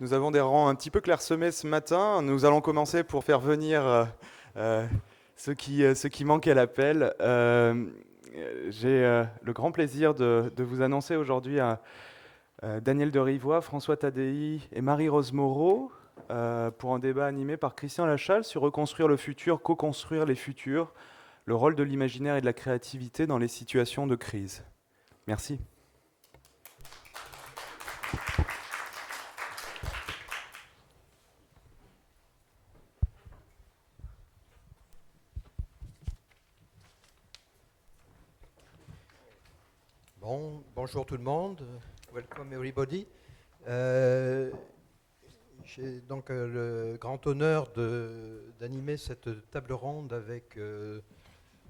Nous avons des rangs un petit peu clairsemés ce matin. Nous allons commencer pour faire venir euh, ceux qui manquent à l'appel. J'ai le grand plaisir de vous annoncer aujourd'hui Daniel de Rivoire, François Tadei et Marie-Rose Moreau pour un débat animé par Christian Lachal sur reconstruire le futur, co-construire les futurs, le rôle de l'imaginaire et de la créativité dans les situations de crise. Merci. Bonjour tout le monde, welcome everybody. Euh, J'ai donc le grand honneur d'animer cette table ronde avec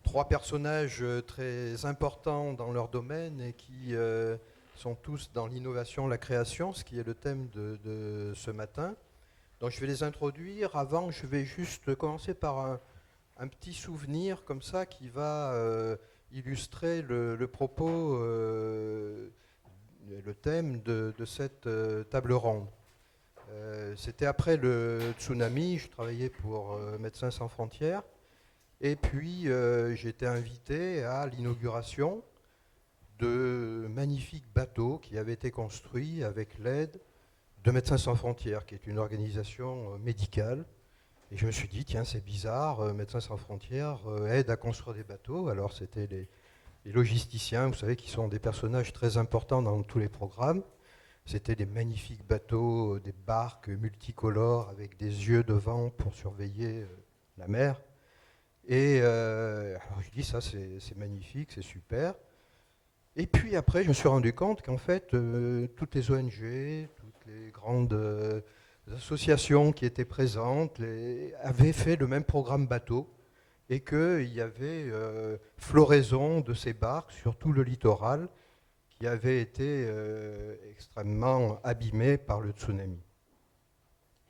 trois personnages très importants dans leur domaine et qui sont tous dans l'innovation, la création, ce qui est le thème de ce matin. Donc je vais les introduire. Avant, je vais juste commencer par un petit souvenir comme ça qui va illustrer le propos, le thème de cette table ronde. C'était après le tsunami, je travaillais pour Médecins sans frontières, et puis j'ai été invité à l'inauguration de magnifiques bateaux qui avaient été construits avec l'aide de Médecins sans frontières, qui est une organisation médicale. Et je me suis dit, tiens, c'est bizarre, Médecins sans frontières aide à construire des bateaux. Alors c'était les logisticiens, vous savez, qui sont des personnages très importants dans tous les programmes. C'était des magnifiques bateaux, des barques multicolores avec des yeux devant pour surveiller la mer. Et alors je dis, ça c'est magnifique, c'est super. Et puis après, je me suis rendu compte qu'en fait, toutes les ONG, toutes les grandes associations qui étaient présentes avaient fait le même programme bateau et qu'il y avait floraison de ces barques sur tout le littoral qui avait été extrêmement abîmé par le tsunami.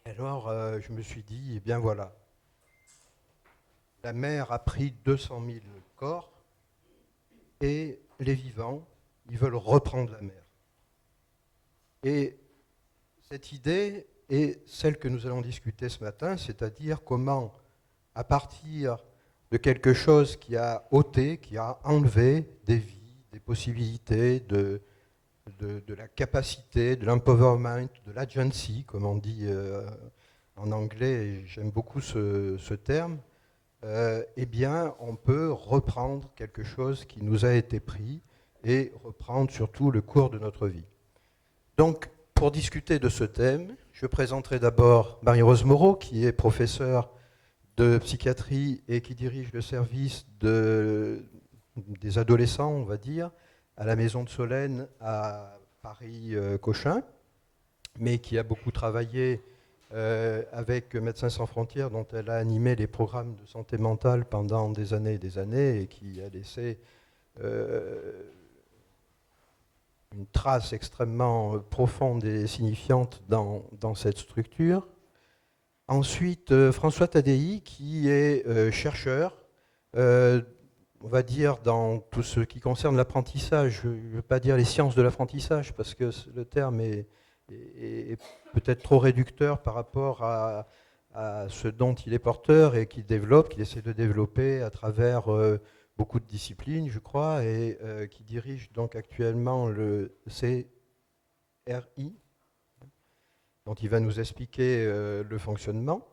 Alors je me suis dit, eh bien voilà, la mer a pris 200 000 corps et les vivants, ils veulent reprendre la mer. Et cette idée est celle que nous allons discuter ce matin, c'est-à-dire comment, à partir de quelque chose qui a ôté, qui a enlevé des vies, des possibilités, de la capacité, de l'empowerment, de l'agency, comme on dit en anglais, et j'aime beaucoup ce terme, eh bien, on peut reprendre quelque chose qui nous a été pris et reprendre surtout le cours de notre vie. Donc, pour discuter de ce thème, je présenterai d'abord Marie-Rose Moreau, qui est professeure de psychiatrie et qui dirige le service des adolescents, on va dire, à la Maison de Solène à Paris-Cochin, mais qui a beaucoup travaillé avec Médecins sans frontières, dont elle a animé les programmes de santé mentale pendant des années et des années, et qui a laissé une trace extrêmement profonde et signifiante dans cette structure. Ensuite, François Tadei, qui est chercheur, on va dire dans tout ce qui concerne l'apprentissage, je ne veux pas dire les sciences de l'apprentissage, parce que le terme est peut-être trop réducteur par rapport à ce dont il est porteur et qu'il développe, qu'il essaie de développer à travers beaucoup de disciplines, je crois, et qui dirige donc actuellement le CRI, dont il va nous expliquer le fonctionnement.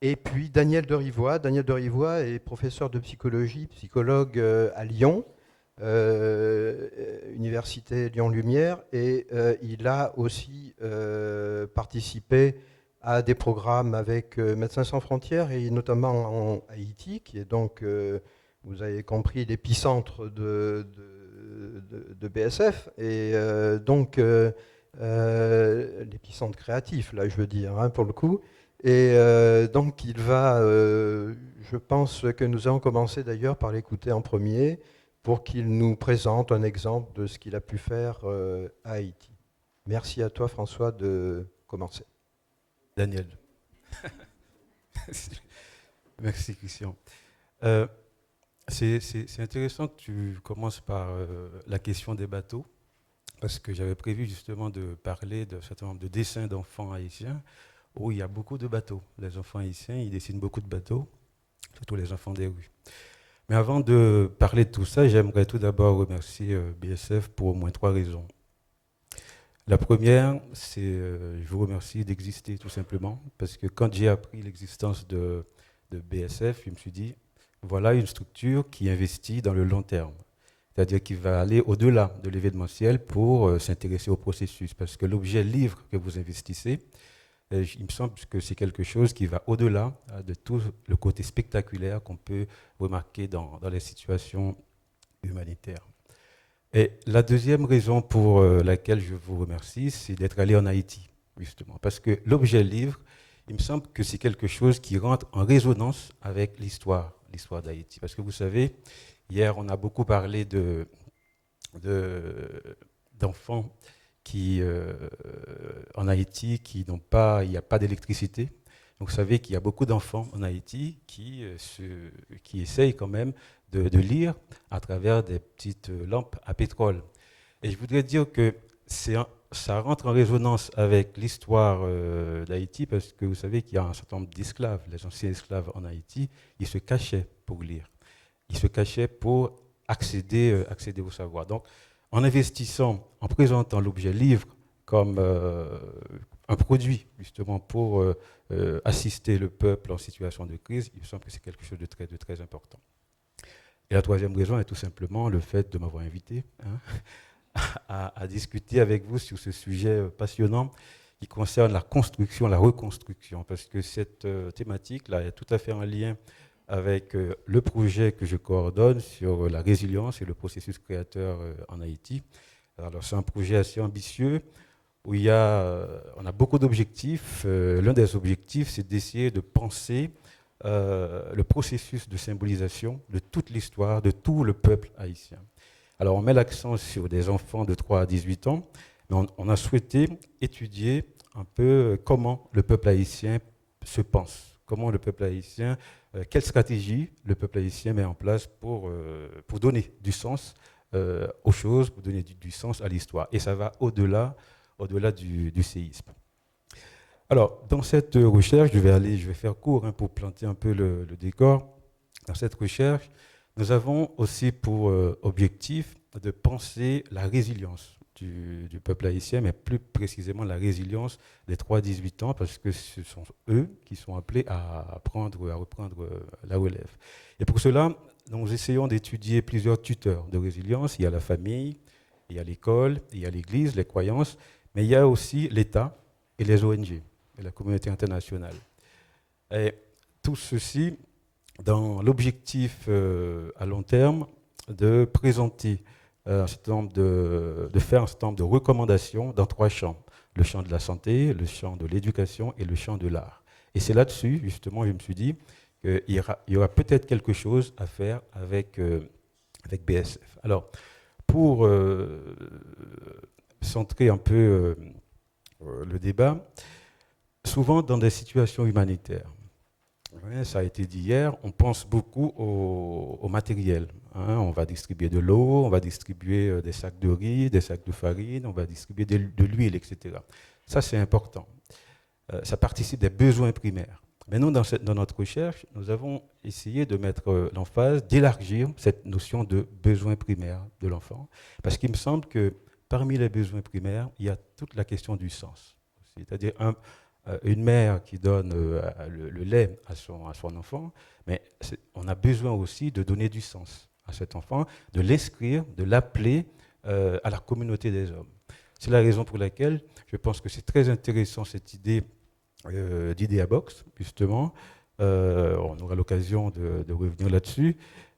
Et puis Daniel de Rivoire. Daniel de Rivoire est professeur de psychologie, psychologue à Lyon, Université Lyon-Lumière, et il a aussi participé à des programmes avec Médecins sans frontières, et notamment en Haïti, qui est donc, vous avez compris, l'épicentre de BSF, et donc l'épicentre créatif, là je veux dire, hein, pour le coup. Et donc il va, je pense que nous allons commencer d'ailleurs par l'écouter en premier pour qu'il nous présente un exemple de ce qu'il a pu faire à Haïti. Merci à toi François de commencer. Daniel. Merci Christian. C'est intéressant que tu commences par la question des bateaux, parce que j'avais prévu justement de parler d'un certain nombre de dessins d'enfants haïtiens où il y a beaucoup de bateaux. Les enfants haïtiens, ils dessinent beaucoup de bateaux, surtout les enfants des rues. Mais avant de parler de tout ça, j'aimerais tout d'abord remercier BSF pour au moins 3 raisons. La première, c'est je vous remercie d'exister tout simplement, parce que quand j'ai appris l'existence de BSF, je me suis dit, voilà une structure qui investit dans le long terme, c'est-à-dire qui va aller au-delà de l'événementiel pour s'intéresser au processus, parce que l'objet livre que vous investissez, il me semble que c'est quelque chose qui va au-delà de tout le côté spectaculaire qu'on peut remarquer dans les situations humanitaires. Et la deuxième raison pour laquelle je vous remercie, c'est d'être allé en Haïti, justement. Parce que l'objet livre, il me semble que c'est quelque chose qui rentre en résonance avec l'histoire d'Haïti. Parce que vous savez, hier, on a beaucoup parlé d'enfants qui, en Haïti, il n'y a pas d'électricité. Donc vous savez qu'il y a beaucoup d'enfants en Haïti qui essayent quand même de lire à travers des petites lampes à pétrole. Et je voudrais dire que ça rentre en résonance avec l'histoire d'Haïti, parce que vous savez qu'il y a un certain nombre d'esclaves, les anciens esclaves en Haïti, ils se cachaient pour lire. Ils se cachaient pour accéder au savoir. Donc, en investissant, en présentant l'objet livre comme un produit, justement, pour assister le peuple en situation de crise, il me semble que c'est quelque chose de très important. Et la troisième raison est tout simplement le fait de m'avoir invité à discuter avec vous sur ce sujet passionnant qui concerne la construction, la reconstruction, parce que cette thématique-là est tout à fait en lien avec le projet que je coordonne sur la résilience et le processus créateur en Haïti. Alors c'est un projet assez ambitieux où on a beaucoup d'objectifs. L'un des objectifs, c'est d'essayer de penser le processus de symbolisation de toute l'histoire, de tout le peuple haïtien. Alors on met l'accent sur des enfants de 3 à 18 ans, mais on a souhaité étudier un peu comment le peuple haïtien se pense, comment le peuple haïtien, quelle stratégie le peuple haïtien met en place pour donner du sens aux choses, pour donner du sens à l'histoire. Et ça va au-delà du séisme. Alors, dans cette recherche, je vais faire court pour planter un peu le décor. Dans cette recherche, nous avons aussi pour objectif de penser la résilience du peuple haïtien, mais plus précisément la résilience des 3-18 ans, parce que ce sont eux qui sont appelés à reprendre la relève. Et pour cela, nous essayons d'étudier plusieurs tuteurs de résilience. Il y a la famille, il y a l'école, il y a l'Église, les croyances, mais il y a aussi l'État et les ONG et la communauté internationale. Et tout ceci dans l'objectif à long terme de présenter de faire un certain nombre de recommandations dans 3 champs. Le champ de la santé, le champ de l'éducation et le champ de l'art. Et c'est là-dessus, justement, je me suis dit qu'il y aura peut-être quelque chose à faire avec BSF. Alors, pour centrer un peu le débat, souvent dans des situations humanitaires, ça a été dit hier, on pense beaucoup au matériel. On va distribuer de l'eau, on va distribuer des sacs de riz, des sacs de farine, on va distribuer de l'huile, etc. Ça, c'est important. Ça participe des besoins primaires. Mais nous, dans notre recherche, nous avons essayé de mettre l'emphase, d'élargir cette notion de besoin primaire de l'enfant, parce qu'il me semble que parmi les besoins primaires, il y a toute la question du sens. C'est-à-dire une mère qui donne le lait à son enfant, mais on a besoin aussi de donner du sens à cet enfant, de l'inscrire, de l'appeler à la communauté des hommes. C'est la raison pour laquelle je pense que c'est très intéressant cette idée d'Idéabox, justement. On aura l'occasion de revenir là-dessus,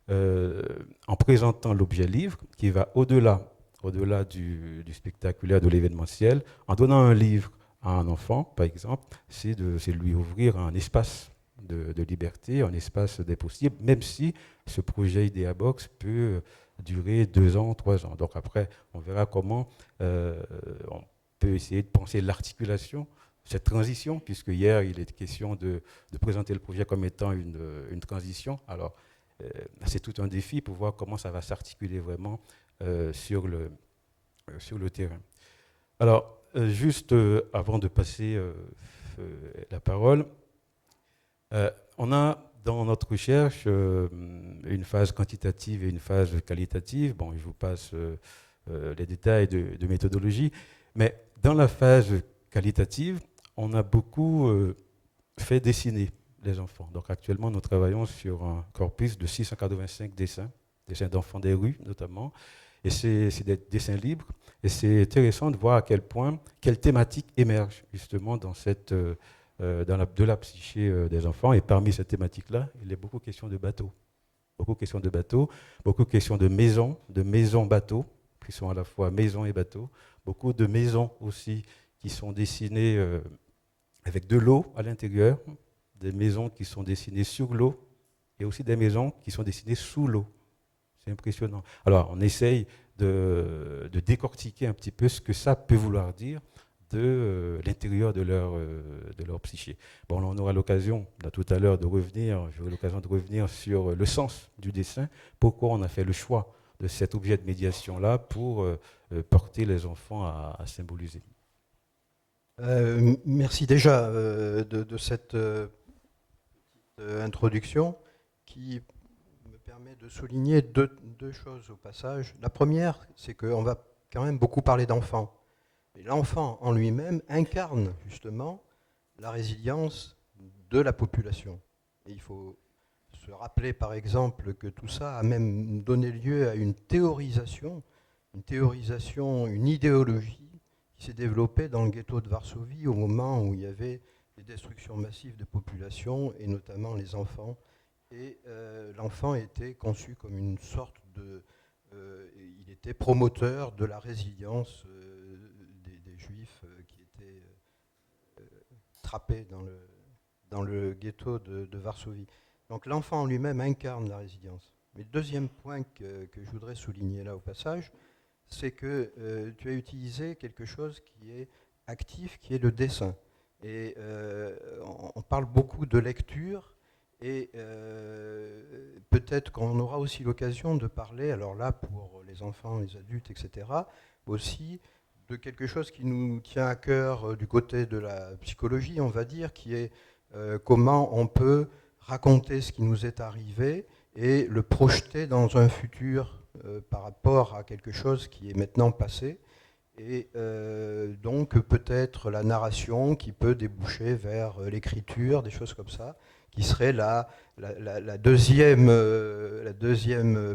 en présentant l'objet livre qui va au-delà du spectaculaire, de l'événementiel, en donnant un livre à un enfant, par exemple, c'est de lui ouvrir un espace de liberté, un espace des possibles, même si ce projet Idéabox peut durer 2 ans, 3 ans. Donc après, on verra comment on peut essayer de penser l'articulation, cette transition, puisque hier, il est question de présenter le projet comme étant une transition. Alors, c'est tout un défi pour voir comment ça va s'articuler vraiment sur sur le terrain. Alors, juste avant de passer la parole, on a dans notre recherche une phase quantitative et une phase qualitative. Bon, je vous passe les détails de méthodologie, mais dans la phase qualitative, on a beaucoup fait dessiner les enfants. Donc actuellement, nous travaillons sur un corpus de 685 dessins d'enfants des rues notamment, et c'est des dessins libres, et c'est intéressant de voir à quel point, quelles thématiques émergent justement dans de la psyché des enfants, et parmi ces thématiques-là, il est beaucoup question de bateaux. Beaucoup questions de bateaux, beaucoup questions de maisons-bateaux, qui sont à la fois maisons et bateaux, beaucoup de maisons aussi qui sont dessinées avec de l'eau à l'intérieur, des maisons qui sont dessinées sur l'eau, et aussi des maisons qui sont dessinées sous l'eau. C'est impressionnant. Alors, on essaye de décortiquer un petit peu ce que ça peut vouloir dire de l'intérieur de leur psyché. Bon, on aura l'occasion, là, tout à l'heure, j'aurai l'occasion de revenir sur le sens du dessin, pourquoi on a fait le choix de cet objet de médiation-là pour porter les enfants à symboliser. Merci déjà de cette introduction qui me permet de souligner deux choses au passage. La première, c'est qu'on va quand même beaucoup parler d'enfants. Et l'enfant en lui-même incarne justement la résilience de la population. Et il faut se rappeler par exemple que tout ça a même donné lieu à une théorisation, une idéologie qui s'est développée dans le ghetto de Varsovie au moment où il y avait des destructions massives de population, et notamment les enfants. Et l'enfant était conçu comme une sorte de... il était promoteur de la résilience des juifs qui étaient trappés dans le ghetto de Varsovie. Donc l'enfant en lui-même incarne la résilience. Mais le deuxième point que je voudrais souligner là au passage, c'est que tu as utilisé quelque chose qui est actif, qui est le dessin. Et on parle beaucoup de lecture, et peut-être qu'on aura aussi l'occasion de parler, alors là pour les enfants, les adultes, etc., aussi de quelque chose qui nous tient à cœur du côté de la psychologie, on va dire, qui est comment on peut raconter ce qui nous est arrivé et le projeter dans un futur par rapport à quelque chose qui est maintenant passé. Et donc peut-être la narration qui peut déboucher vers l'écriture, des choses comme ça, qui serait la deuxième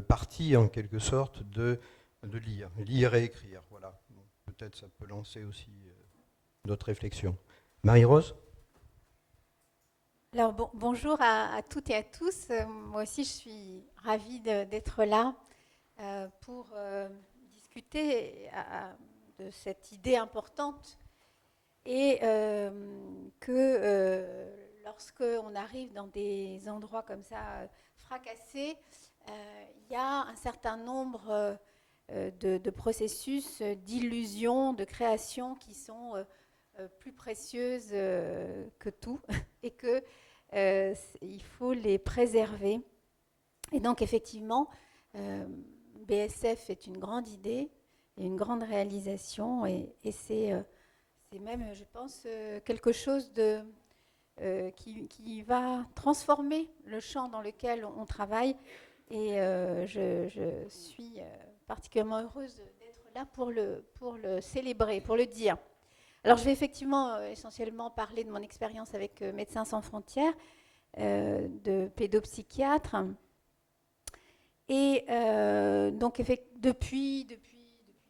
partie en quelque sorte de lire et écrire. Voilà. Peut-être ça peut lancer aussi notre réflexion. Marie-Rose ? Alors bonjour à toutes et à tous. Moi aussi je suis ravie d'être là pour discuter de cette idée importante, et que lorsqu'on arrive dans des endroits comme ça fracassés, il y a un certain nombre de processus d'illusion, de création qui sont plus précieuses que tout, et que il faut les préserver. Et donc effectivement, BSF est une grande idée et une grande réalisation, et c'est même, je pense, quelque chose qui va transformer le champ dans lequel on travaille, et je suis particulièrement heureuse d'être là pour le célébrer, pour le dire. Alors je vais effectivement essentiellement parler de mon expérience avec Médecins sans frontières, de pédopsychiatre, et donc depuis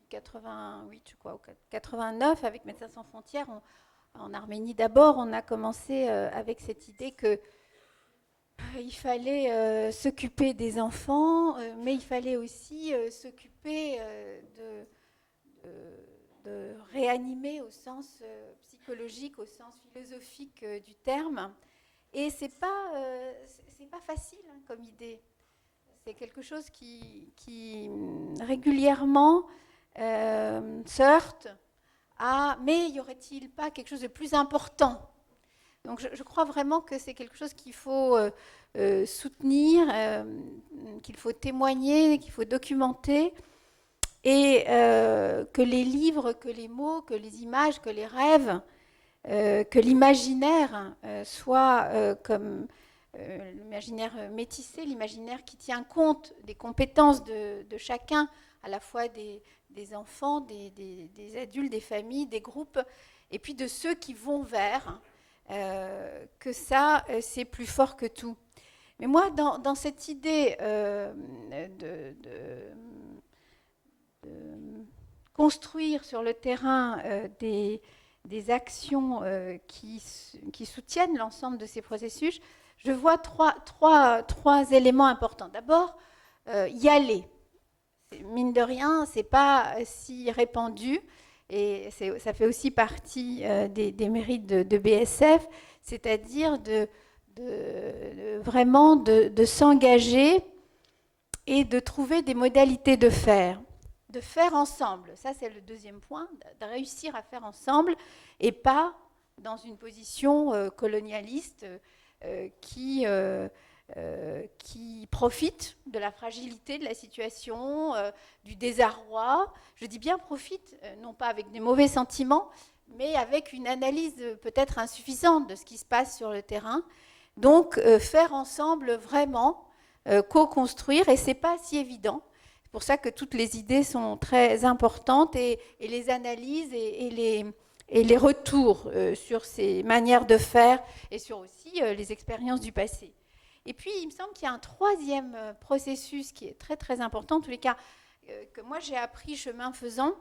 88, je crois, ou 89, avec Médecins sans frontières, en Arménie d'abord, on a commencé avec cette idée que il fallait s'occuper des enfants, mais il fallait aussi s'occuper de réanimer au sens psychologique, au sens philosophique du terme. Et c'est pas facile hein, comme idée. C'est quelque chose qui régulièrement se heurte à « mais y aurait-il pas quelque chose de plus important ?» Donc je crois vraiment que c'est quelque chose qu'il faut soutenir, qu'il faut témoigner, qu'il faut documenter. et que les livres, que les mots, que les images, que les rêves, que l'imaginaire soit comme l'imaginaire métissé, l'imaginaire qui tient compte des compétences de chacun, à la fois des enfants, des adultes, des familles, des groupes, et puis de ceux qui vont vers, que ça, c'est plus fort que tout. Mais moi, dans cette idée de construire sur le terrain des actions qui soutiennent l'ensemble de ces processus, je vois trois éléments importants. D'abord, y aller. Mine de rien, ce n'est pas si répandu, et ça fait aussi partie des mérites de BSF, c'est-à-dire vraiment de s'engager et de trouver des modalités de faire ensemble. Ça, c'est le deuxième point, de réussir à faire ensemble et pas dans une position colonialiste qui profite de la fragilité de la situation, du désarroi. Je dis bien profite, non pas avec des mauvais sentiments, mais avec une analyse peut-être insuffisante de ce qui se passe sur le terrain. Donc, faire ensemble vraiment, co-construire, et ce n'est pas si évident. C'est pour ça que toutes les idées sont très importantes, et les analyses et les retours sur ces manières de faire, et sur aussi les expériences du passé. Et puis, il me semble qu'il y a un troisième processus qui est très, très important, en tous les cas, que moi j'ai appris chemin faisant,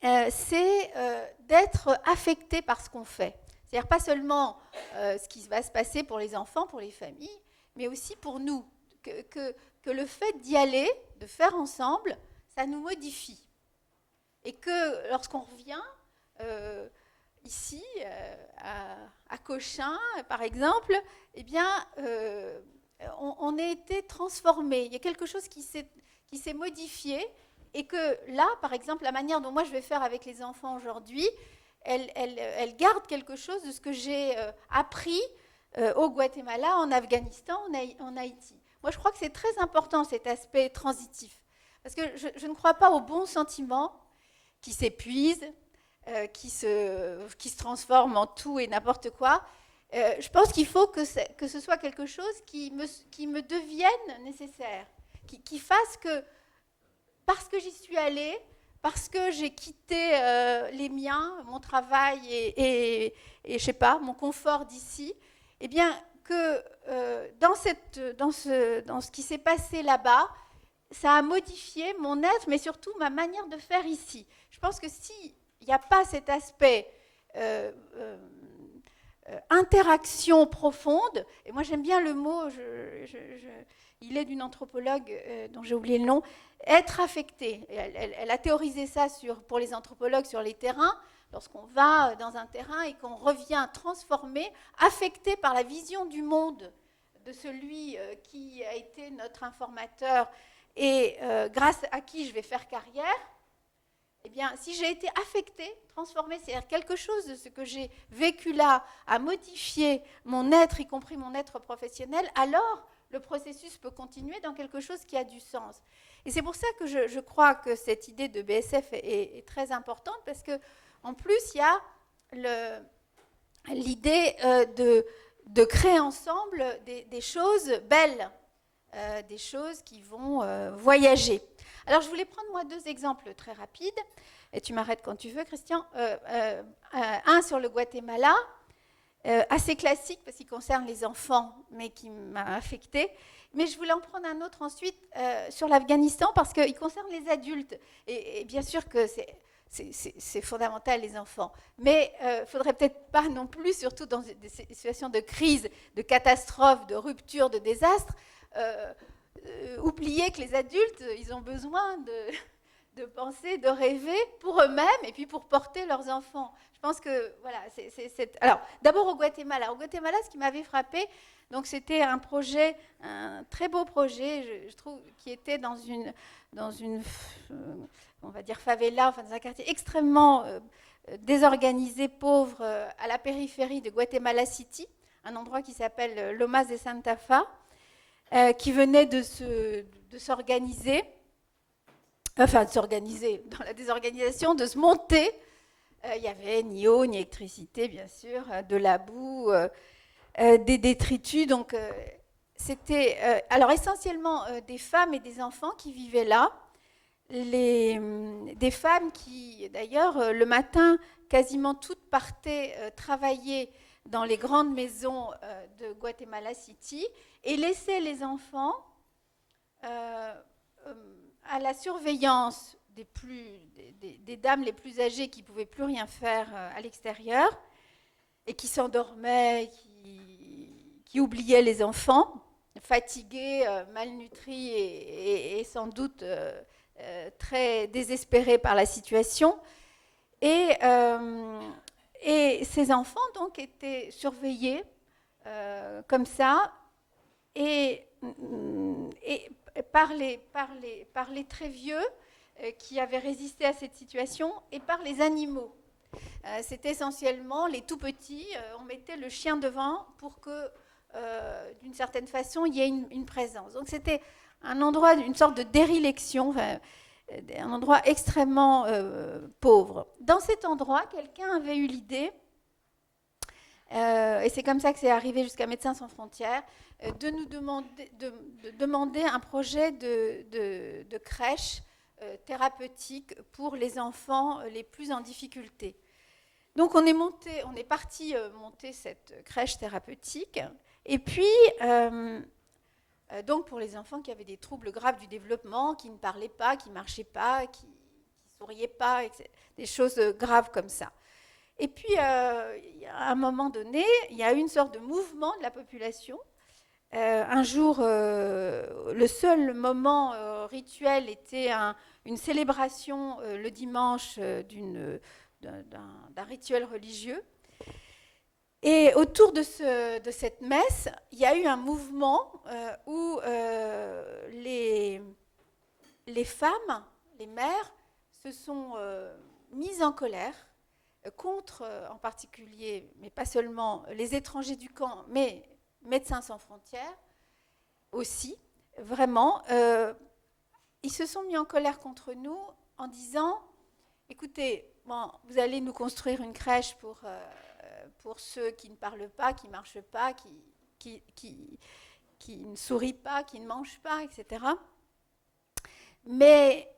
c'est d'être affecté par ce qu'on fait. C'est-à-dire pas seulement ce qui va se passer pour les enfants, pour les familles, mais aussi pour nous. Que le fait d'y aller, de faire ensemble, ça nous modifie. Et que lorsqu'on revient ici, à Cochin, par exemple, eh bien, on a été transformé. Il y a quelque chose qui s'est modifié, et que là, par exemple, la manière dont moi je vais faire avec les enfants aujourd'hui, elle garde quelque chose de ce que j'ai appris au Guatemala, en Afghanistan, en Haïti. Moi, je crois que c'est très important, cet aspect transitif. Parce que je ne crois pas aux bons sentiments qui s'épuisent, qui se transforment en tout et n'importe quoi. Je pense qu'il faut que ce soit quelque chose qui me devienne nécessaire, qui fasse que, parce que j'y suis allée, parce que j'ai quitté les miens, mon travail et je sais pas, mon confort d'ici, eh bien que dans ce qui s'est passé là-bas, ça a modifié mon être, mais surtout ma manière de faire ici. Je pense que s'il n'y a pas cet aspect interaction profonde, et moi j'aime bien le mot, il est d'une anthropologue dont j'ai oublié le nom, être affecté. Elle a théorisé ça pour les anthropologues sur les terrains, lorsqu'on va dans un terrain et qu'on revient transformé, affecté par la vision du monde de celui qui a été notre informateur et grâce à qui je vais faire carrière. Eh bien, si j'ai été affectée, transformée, c'est-à-dire quelque chose de ce que j'ai vécu là a modifié mon être, y compris mon être professionnel, alors le processus peut continuer dans quelque chose qui a du sens. Et c'est pour ça que je crois que cette idée de BSF est très importante, parce qu'en plus, il y a l'idée de créer ensemble des choses belles, des choses qui vont voyager. Alors, je voulais prendre, moi, 2 exemples très rapides, et tu m'arrêtes quand tu veux, Christian. Un sur le Guatemala, assez classique, parce qu'il concerne les enfants, mais qui m'a affectée. Mais je voulais en prendre un autre ensuite sur l'Afghanistan, parce qu'il concerne les adultes. Et bien sûr que c'est fondamental, les enfants. Mais il ne faudrait peut-être pas non plus, surtout dans des situations de crise, de catastrophe, de rupture, de désastre, oublier que les adultes, ils ont besoin de penser, de rêver pour eux-mêmes et puis pour porter leurs enfants. Je pense que, voilà, Alors, d'abord au Guatemala. Au Guatemala, ce qui m'avait frappé, donc c'était un projet, un très beau projet, je trouve, qui était dans une on va dire favela, enfin dans un quartier extrêmement désorganisé, pauvre, à la périphérie de Guatemala City, un endroit qui s'appelle Lomas de Santa Fe, qui venait de s'organiser enfin de s'organiser, dans la désorganisation, de se monter. Il n'y avait ni eau, ni électricité, bien sûr, de la boue, des détritus. Donc, c'était alors essentiellement des femmes et des enfants qui vivaient là. Des femmes qui, d'ailleurs, le matin, quasiment toutes partaient travailler dans les grandes maisons de Guatemala City et laissaient les enfants à la surveillance des dames les plus âgées qui ne pouvaient plus rien faire à l'extérieur et qui s'endormaient, qui oubliaient les enfants, fatigués, malnutris et sans doute très désespérés par la situation. Et ces enfants donc étaient surveillés comme ça et par les très vieux qui avaient résisté à cette situation et par les animaux. C'était essentiellement les tout petits. On mettait le chien devant pour que, d'une certaine façon, il y ait une présence. Donc c'était un endroit, une sorte de déréliction, un endroit extrêmement pauvre. Dans cet endroit, quelqu'un avait eu l'idée, et c'est comme ça que c'est arrivé jusqu'à Médecins sans frontières, de nous demander un projet de crèche thérapeutique pour les enfants les plus en difficulté. Donc on est parti monter cette crèche thérapeutique, et puis donc pour les enfants qui avaient des troubles graves du développement, qui ne parlaient pas, qui ne marchaient pas, qui ne souriaient pas, des choses graves comme ça. Et puis à un moment donné, il y a eu une sorte de mouvement de la population. Un jour, le seul moment rituel était une célébration le dimanche d'un rituel religieux. Et autour de cette messe, il y a eu un mouvement où les femmes, les mères, se sont mises en colère contre, en particulier, mais pas seulement, les étrangers du camp, mais Médecins sans frontières aussi, vraiment. Ils se sont mis en colère contre nous en disant, écoutez, bon, vous allez nous construire une crèche pour ceux qui ne parlent pas, qui ne marchent pas, qui ne sourient pas, qui ne mangent pas, etc. Mais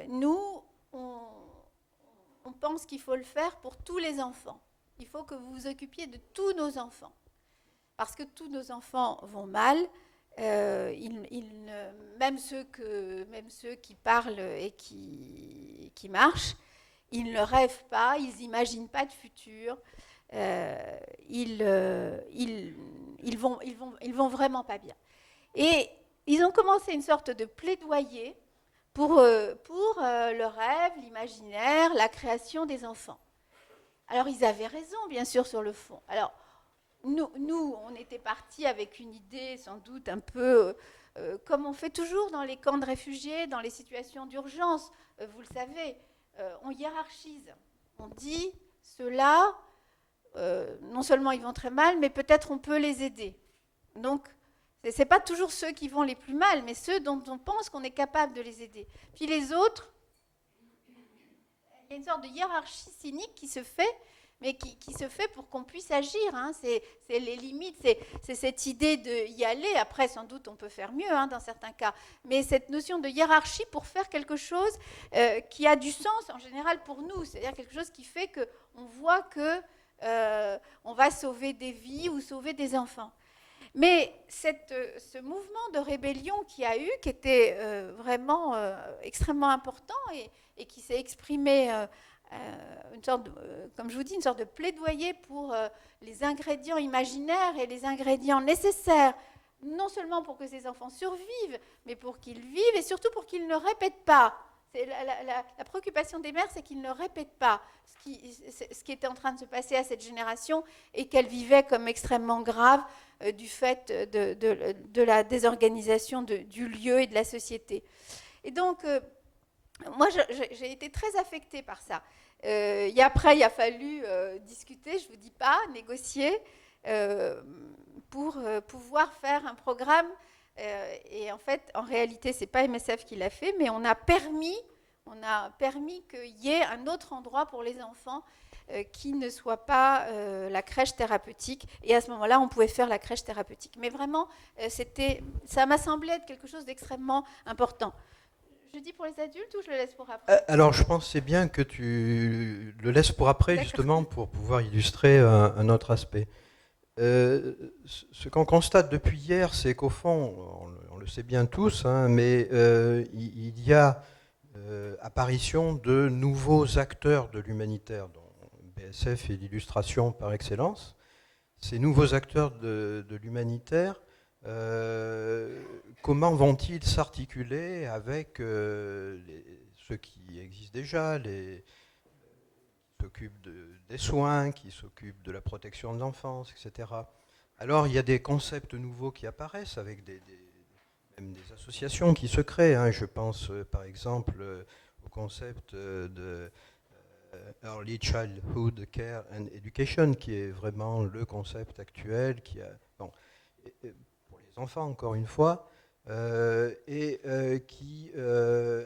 nous, on pense qu'il faut le faire pour tous les enfants. Il faut que vous vous occupiez de tous nos enfants. Parce que tous nos enfants vont mal, même ceux qui parlent et qui marchent, ils ne rêvent pas, ils n'imaginent pas de futur, ils vont vraiment pas bien. Et ils ont commencé une sorte de plaidoyer pour le rêve, l'imaginaire, la création des enfants. Alors ils avaient raison, bien sûr, sur le fond. Alors, nous, on était partis avec une idée sans doute un peu comme on fait toujours dans les camps de réfugiés, dans les situations d'urgence. Vous le savez, on hiérarchise. On dit, ceux-là, non seulement ils vont très mal, mais peut-être on peut les aider. Donc, ce n'est pas toujours ceux qui vont les plus mal, mais ceux dont on pense qu'on est capable de les aider. Puis les autres, il y a une sorte de hiérarchie cynique qui se fait, mais qui se fait pour qu'on puisse agir. Hein. C'est les limites, c'est cette idée d'y aller. Après, sans doute, on peut faire mieux dans certains cas. Mais cette notion de hiérarchie pour faire quelque chose qui a du sens, en général, pour nous. C'est-à-dire quelque chose qui fait qu'on voit qu'on va sauver des vies ou sauver des enfants. Mais ce mouvement de rébellion qu'il y a eu, qui était vraiment extrêmement important et qui s'est exprimé... une sorte comme je vous dis, une sorte de plaidoyer pour les ingrédients imaginaires et les ingrédients nécessaires, non seulement pour que ces enfants survivent, mais pour qu'ils vivent et surtout pour qu'ils ne répètent pas. La préoccupation des mères, c'est qu'ils ne répètent pas ce qui était en train de se passer à cette génération et qu'elle vivait comme extrêmement grave du fait de la désorganisation du lieu et de la société. Et donc... moi, j'ai été très affectée par ça. Et après, il a fallu discuter, je ne vous dis pas, négocier, pour pouvoir faire un programme Et en fait, en réalité, c'est pas MSF qui l'a fait, mais on a permis qu'il y ait un autre endroit pour les enfants qui ne soit pas la crèche thérapeutique. Et à ce moment-là, on pouvait faire la crèche thérapeutique. Mais vraiment, ça m'a semblé être quelque chose d'extrêmement important. Je dis pour les adultes ou je le laisse pour après? Alors, je pense que c'est bien que tu le laisses pour après, D'accord. justement, pour pouvoir illustrer un autre aspect. Ce qu'on constate depuis hier, c'est qu'au fond, on le sait bien tous, hein, mais il y a apparition de nouveaux acteurs de l'humanitaire, dont BSF est l'illustration par excellence. Ces nouveaux acteurs de l'humanitaire, comment vont-ils s'articuler avec ceux qui existent déjà, qui s'occupent des soins, qui s'occupent de la protection de l'enfance, etc. Alors il y a des concepts nouveaux qui apparaissent avec même des associations qui se créent, hein. Je pense par exemple au concept de Early Childhood Care and Education, qui est vraiment le concept actuel, pour les enfants encore une fois, qui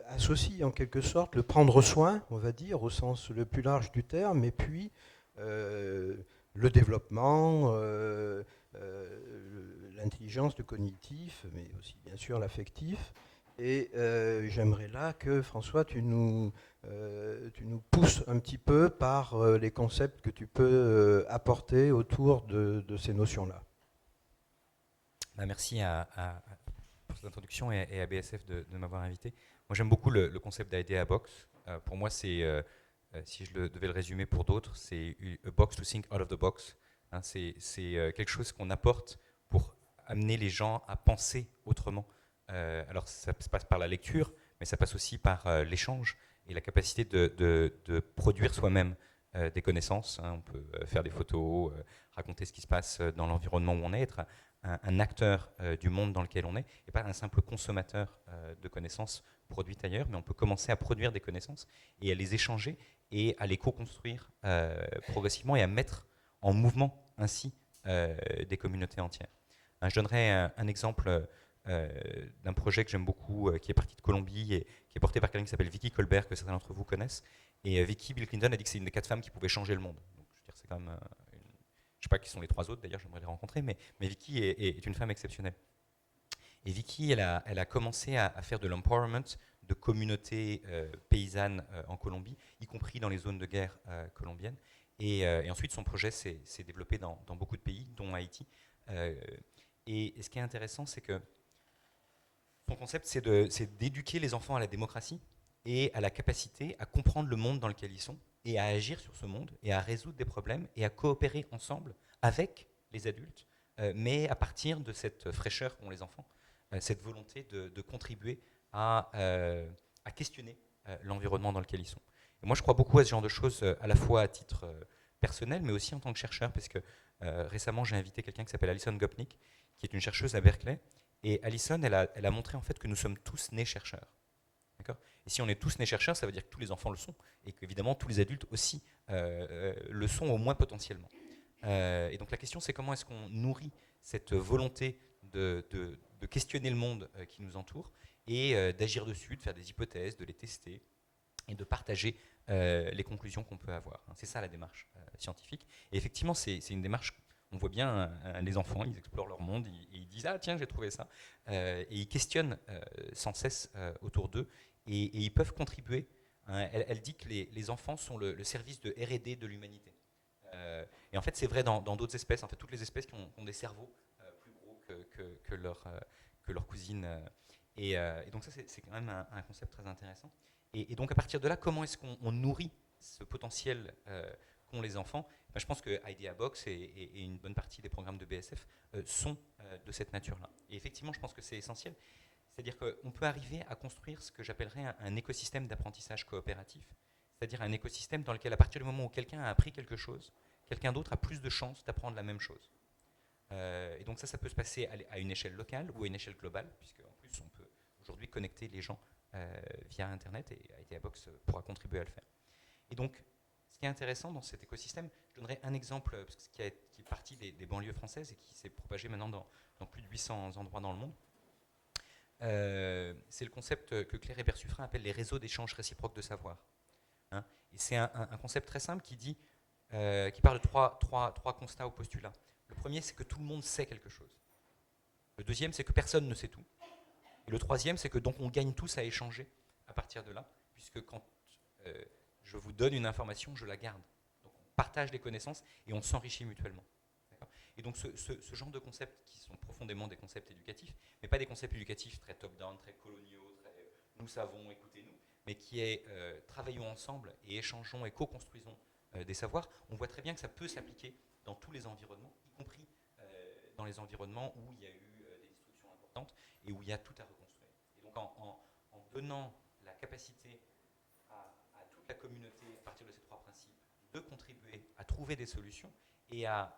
associe en quelque sorte le prendre soin, on va dire, au sens le plus large du terme, et puis le développement, l'intelligence, le cognitif, mais aussi bien sûr l'affectif. Et j'aimerais là que François, tu nous pousses un petit peu par les concepts que tu peux apporter autour de ces notions-là. Merci pour cette introduction et à BSF de m'avoir invité. Moi, j'aime beaucoup le concept d'Idea Box. Pour moi, c'est, si je devais le résumer pour d'autres, c'est a box to think out of the box. Hein, c'est quelque chose qu'on apporte pour amener les gens à penser autrement. Alors, ça passe par la lecture, mais ça passe aussi par l'échange et la capacité de produire soi-même des connaissances. Hein. On peut faire des photos, raconter ce qui se passe dans l'environnement où on est, être un acteur du monde dans lequel on est, et pas un simple consommateur de connaissances produites ailleurs, mais on peut commencer à produire des connaissances et à les échanger et à les co-construire progressivement et à mettre en mouvement ainsi des communautés entières. Je donnerai un exemple d'un projet que j'aime beaucoup, qui est parti de Colombie et qui est porté par quelqu'un qui s'appelle Vicky Colbert, que certains d'entre vous connaissent. Et Vicky, Bill Clinton a dit que c'est une des 4 femmes qui pouvaient changer le monde. Donc, je veux dire, c'est quand même je ne sais pas qui sont les 3 autres, d'ailleurs, j'aimerais les rencontrer, mais Vicky est une femme exceptionnelle. Et Vicky, elle a commencé à faire de l'empowerment de communautés paysannes en Colombie, y compris dans les zones de guerre colombiennes. Et ensuite, son projet s'est développé dans beaucoup de pays, dont Haïti. Et ce qui est intéressant, c'est que son concept, c'est d'éduquer les enfants à la démocratie et à la capacité à comprendre le monde dans lequel ils sont, et à agir sur ce monde, et à résoudre des problèmes, et à coopérer ensemble avec les adultes, mais à partir de cette fraîcheur qu'ont les enfants, cette volonté de contribuer à questionner l'environnement dans lequel ils sont. Et moi, je crois beaucoup à ce genre de choses, à la fois à titre personnel, mais aussi en tant que chercheur, parce que récemment, j'ai invité quelqu'un qui s'appelle Alison Gopnik, qui est une chercheuse à Berkeley, et Alison, elle a montré en fait que nous sommes tous nés chercheurs. Et si on est tous nés chercheurs, ça veut dire que tous les enfants le sont, et qu'évidemment tous les adultes aussi le sont, au moins potentiellement. Et donc la question, c'est comment est-ce qu'on nourrit cette volonté de questionner le monde qui nous entoure, et d'agir dessus, de faire des hypothèses, de les tester, et de partager les conclusions qu'on peut avoir. C'est ça la démarche scientifique. Et effectivement, c'est une démarche. On voit bien les enfants, ils explorent leur monde, ils disent « Ah tiens, j'ai trouvé ça ». Et ils questionnent sans cesse autour d'eux, et ils peuvent contribuer. Elle dit que les enfants sont le service de R&D de l'humanité. Et en fait, c'est vrai dans d'autres espèces. En fait, toutes les espèces qui ont des cerveaux plus gros que leurs cousines. Et donc ça, c'est quand même un concept très intéressant. Et donc à partir de là, comment est-ce qu'on nourrit ce potentiel qu'ont les enfants? Je pense que Idea Box et une bonne partie des programmes de BSF sont de cette nature-là. Et effectivement, je pense que c'est essentiel. C'est-à-dire qu'on peut arriver à construire ce que j'appellerais un écosystème d'apprentissage coopératif. C'est-à-dire un écosystème dans lequel, à partir du moment où quelqu'un a appris quelque chose, quelqu'un d'autre a plus de chances d'apprendre la même chose. Et donc ça peut se passer à une échelle locale ou à une échelle globale, puisque en plus on peut aujourd'hui connecter les gens via Internet, et Idea Box pourra contribuer à le faire. Et donc, ce qui est intéressant dans cet écosystème, je donnerai un exemple qui est parti des banlieues françaises et qui s'est propagé maintenant dans plus de 800 endroits dans le monde. c'est le concept que Claire Hébert-Suffren appelle les réseaux d'échange réciproque de savoir. Hein. Et c'est un concept très simple qui parle de trois constats ou postulats. Le premier, c'est que tout le monde sait quelque chose. Le deuxième, c'est que personne ne sait tout. Et le troisième, c'est que donc on gagne tous à échanger à partir de là, puisque quand je vous donne une information, je la garde. Donc on partage des connaissances et on s'enrichit mutuellement. Et donc ce genre de concepts qui sont profondément des concepts éducatifs, mais pas des concepts éducatifs très top-down, très coloniaux, très nous savons, écoutez-nous, mais qui est travaillons ensemble et échangeons et co-construisons des savoirs, on voit très bien que ça peut s'appliquer dans tous les environnements, y compris dans les environnements où il y a eu des destructions importantes et où il y a tout à reconstruire. Et donc en donnant la capacité à toute la communauté, à partir de ces trois principes, de contribuer à trouver des solutions et à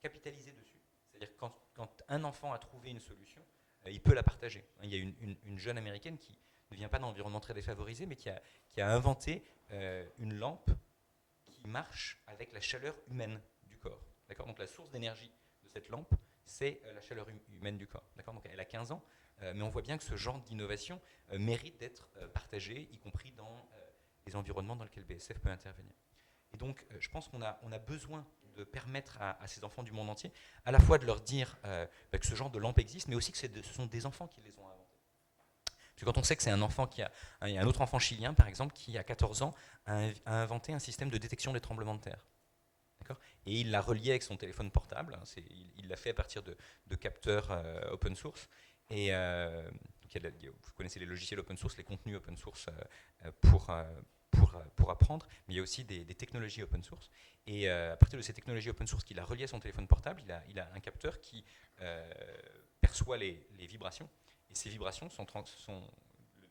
capitaliser dessus. C'est-à-dire que quand un enfant a trouvé une solution, il peut la partager. Il y a une jeune américaine qui ne vient pas d'un environnement très défavorisé, mais qui a inventé une lampe qui marche avec la chaleur humaine du corps. D'accord ? Donc la source d'énergie de cette lampe, c'est la chaleur humaine du corps. D'accord ? Donc elle a 15 ans, mais on voit bien que ce genre d'innovation mérite d'être partagé, y compris dans les environnements dans lesquels BSF peut intervenir. Et donc je pense qu'on a besoin de permettre à ces enfants du monde entier, à la fois de leur dire que ce genre de lampe existe, mais aussi que ce sont des enfants qui les ont inventées. Parce que quand on sait que c'est un enfant il y a un autre enfant chilien, par exemple, qui, à 14 ans, a inventé un système de détection des tremblements de terre. D'accord ? Et il l'a relié avec son téléphone portable. Il l'a fait à partir de capteurs open source. Et vous connaissez les logiciels open source, les contenus open source pour apprendre, mais il y a aussi des technologies open source. Et à partir de ces technologies open source qu'il a reliées à son téléphone portable, il a un capteur qui perçoit les vibrations. Et ces vibrations sont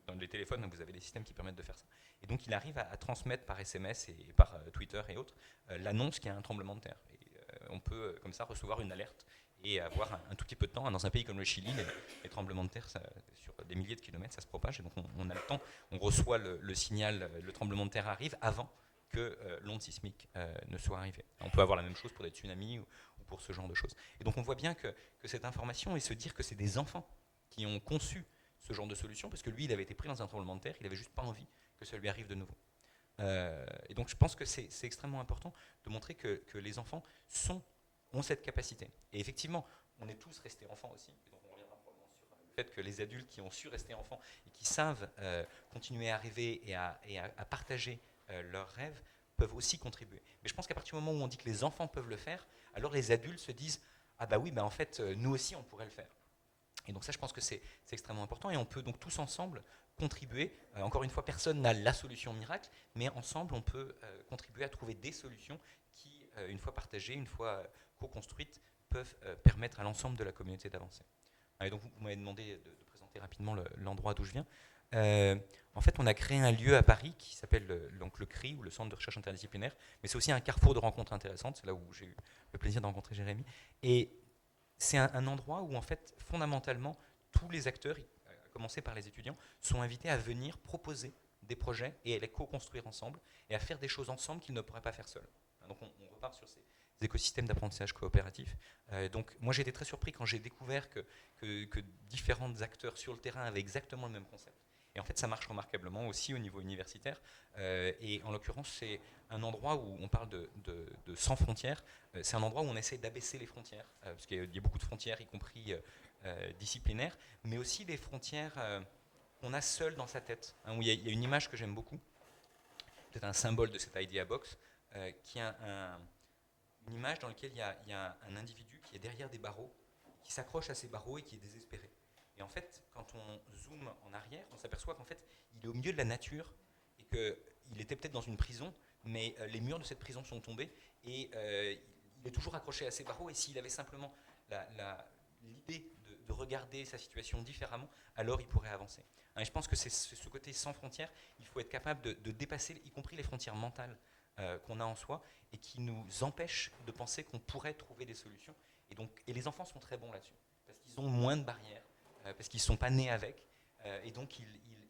dans les téléphones, donc vous avez des systèmes qui permettent de faire ça. Et donc il arrive à transmettre par SMS et par Twitter et autres l'annonce qu'il y a un tremblement de terre. Et on peut comme ça recevoir une alerte et avoir un tout petit peu de temps. Dans un pays comme le Chili, les tremblements de terre, sur des milliers de kilomètres, ça se propage. Et donc on a le temps, on reçoit le signal, le tremblement de terre arrive avant que l'onde sismique ne soit arrivée. On peut avoir la même chose pour des tsunamis ou pour ce genre de choses. Et donc on voit bien que cette information, et se dire que c'est des enfants qui ont conçu ce genre de solution, parce que lui, il avait été pris dans un tremblement de terre, il n'avait juste pas envie que ça lui arrive de nouveau. Et donc je pense que c'est extrêmement important de montrer que les enfants ont cette capacité. Et effectivement, on est tous restés enfants aussi, et donc on reviendra probablement sur le fait que les adultes qui ont su rester enfants et qui savent continuer à rêver et à partager leurs rêves peuvent aussi contribuer. Mais je pense qu'à partir du moment où on dit que les enfants peuvent le faire, alors les adultes se disent « Ah bah oui, bah en fait, nous aussi on pourrait le faire ». Et donc ça, je pense que c'est extrêmement important, et on peut donc tous ensemble contribuer. Encore une fois, personne n'a la solution miracle, mais ensemble, on peut contribuer à trouver des solutions qui, une fois partagées, une fois co-construites, peuvent permettre à l'ensemble de la communauté d'avancer. Et donc vous m'avez demandé de présenter rapidement l'endroit d'où je viens. En fait, on a créé un lieu à Paris qui s'appelle le CRI, ou le Centre de recherche interdisciplinaire, mais c'est aussi un carrefour de rencontres intéressantes. C'est là où j'ai eu le plaisir de rencontrer Jérémy. Et c'est un endroit où, en fait, fondamentalement, tous les acteurs, à commencer par les étudiants, sont invités à venir proposer des projets et à les co-construire ensemble et à faire des choses ensemble qu'ils ne pourraient pas faire seuls. Donc on repart sur ces écosystèmes d'apprentissage coopératif. Donc moi j'ai été très surpris quand j'ai découvert que différents acteurs sur le terrain avaient exactement le même concept. Et en fait, ça marche remarquablement aussi au niveau universitaire. Et en l'occurrence, c'est un endroit où on parle de sans frontières. C'est un endroit où on essaie d'abaisser les frontières, parce qu'il y a beaucoup de frontières, y compris disciplinaires, mais aussi des frontières qu'on a seules dans sa tête. Où il y a une image que j'aime beaucoup, peut-être un symbole de cette idea box, qui est une image dans laquelle il y a un individu qui est derrière des barreaux, qui s'accroche à ces barreaux et qui est désespéré. Et en fait, quand on zoome en arrière, on s'aperçoit qu'en fait, il est au milieu de la nature et qu'il était peut-être dans une prison, mais les murs de cette prison sont tombés et il est toujours accroché à ses barreaux. Et s'il avait simplement l'idée de regarder sa situation différemment, alors il pourrait avancer. Et je pense que c'est ce côté sans frontières. Il faut être capable de dépasser, y compris les frontières mentales qu'on a en soi et qui nous empêchent de penser qu'on pourrait trouver des solutions. Et les enfants sont très bons là-dessus, parce qu'ils ont moins de barrières. Parce qu'ils ne sont pas nés avec, et donc ils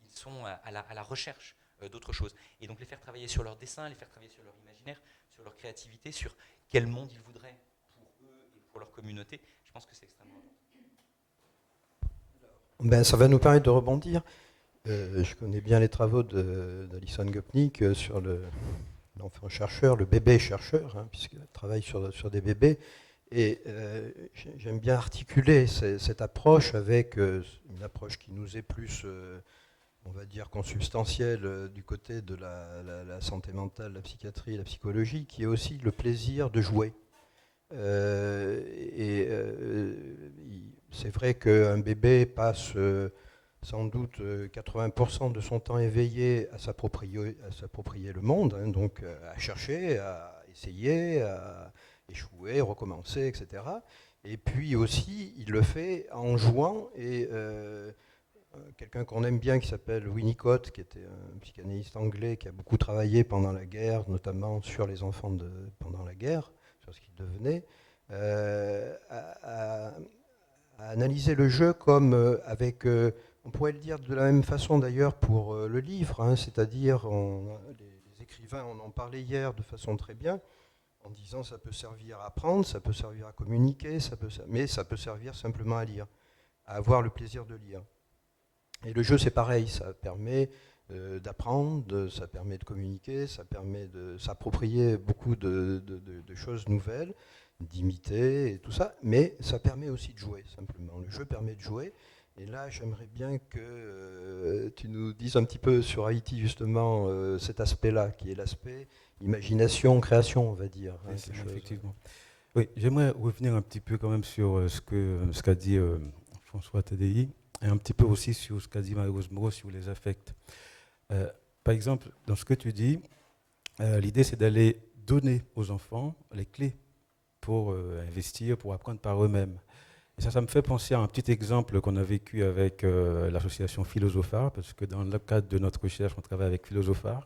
sont à la recherche d'autres choses. Et donc les faire travailler sur leur dessin, les faire travailler sur leur imaginaire, sur leur créativité, sur quel monde ils voudraient pour eux et pour leur communauté, je pense que c'est extrêmement important. Ben, ça va nous permettre de rebondir. Je connais bien les travaux d'Alison Gopnik sur l'enfant chercheur, le bébé chercheur, hein, puisqu'elle travaille sur des bébés. Et j'aime bien articuler cette approche avec une approche qui nous est plus, on va dire, consubstantielle du côté de la santé mentale, la psychiatrie, la psychologie, qui est aussi le plaisir de jouer. C'est vrai qu'un bébé passe sans doute 80% de son temps éveillé à s'approprier le monde, hein, donc à chercher, à essayer, à échouer, recommencer, etc. Et puis aussi, il le fait en jouant, et quelqu'un qu'on aime bien qui s'appelle Winnicott, qui était un psychanalyste anglais qui a beaucoup travaillé pendant la guerre, notamment sur les enfants pendant la guerre, sur ce qu'ils devenaient, à analyser le jeu comme avec, on pourrait le dire de la même façon d'ailleurs pour le livre, hein, c'est-à-dire les écrivains, on en parlait hier de façon très bien, en disant ça peut servir à apprendre, ça peut servir à communiquer, mais ça peut servir simplement à lire, à avoir le plaisir de lire. Et le jeu c'est pareil, ça permet d'apprendre, ça permet de communiquer, ça permet de s'approprier beaucoup de choses nouvelles, d'imiter et tout ça, mais ça permet aussi de jouer, simplement. Le jeu permet de jouer, et là j'aimerais bien que tu nous dises un petit peu sur Haïti justement cet aspect-là, qui est l'aspect imagination, création, on va dire. Hein, effectivement. Oui, j'aimerais revenir un petit peu quand même sur ce qu'a dit François Tadei, et un petit peu aussi sur ce qu'a dit Marie-Rose Moreau sur les affects. Par exemple, dans ce que tu dis, l'idée c'est d'aller donner aux enfants les clés pour investir, pour apprendre par eux-mêmes. Et ça me fait penser à un petit exemple qu'on a vécu avec l'association Philosophare, parce que dans le cadre de notre recherche, on travaille avec Philosophare.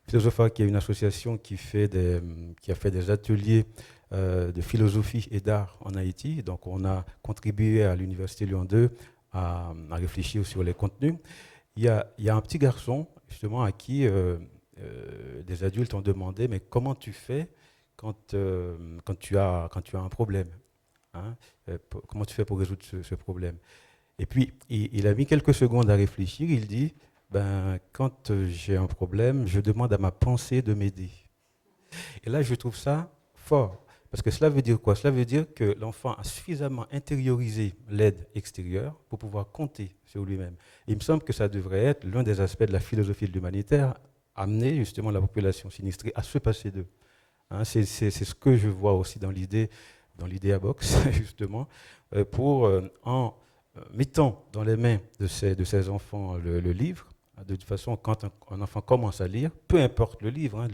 Philosophare qui est une association qui a fait des ateliers de philosophie et d'art en Haïti. Donc on a contribué à l'Université Lyon 2 à réfléchir sur les contenus. Il y a un petit garçon, justement, à qui des adultes ont demandé « Mais comment tu fais quand tu as un problème, hein, comment tu fais pour résoudre ce problème ?» Et puis, il a mis quelques secondes à réfléchir. Il dit quand j'ai un problème, je demande à ma pensée de m'aider. Et là, je trouve ça fort. Parce que cela veut dire quoi? Cela veut dire que l'enfant a suffisamment intériorisé l'aide extérieure pour pouvoir compter sur lui-même. Il me semble que ça devrait être l'un des aspects de la philosophie de l'humanitaire, amener justement la population sinistrée à se passer d'eux. Hein, c'est ce que je vois aussi dans l'idée à Box, justement, en mettant dans les mains de ces enfants le livre. De toute façon, quand un enfant commence à lire, peu importe le livre, hein,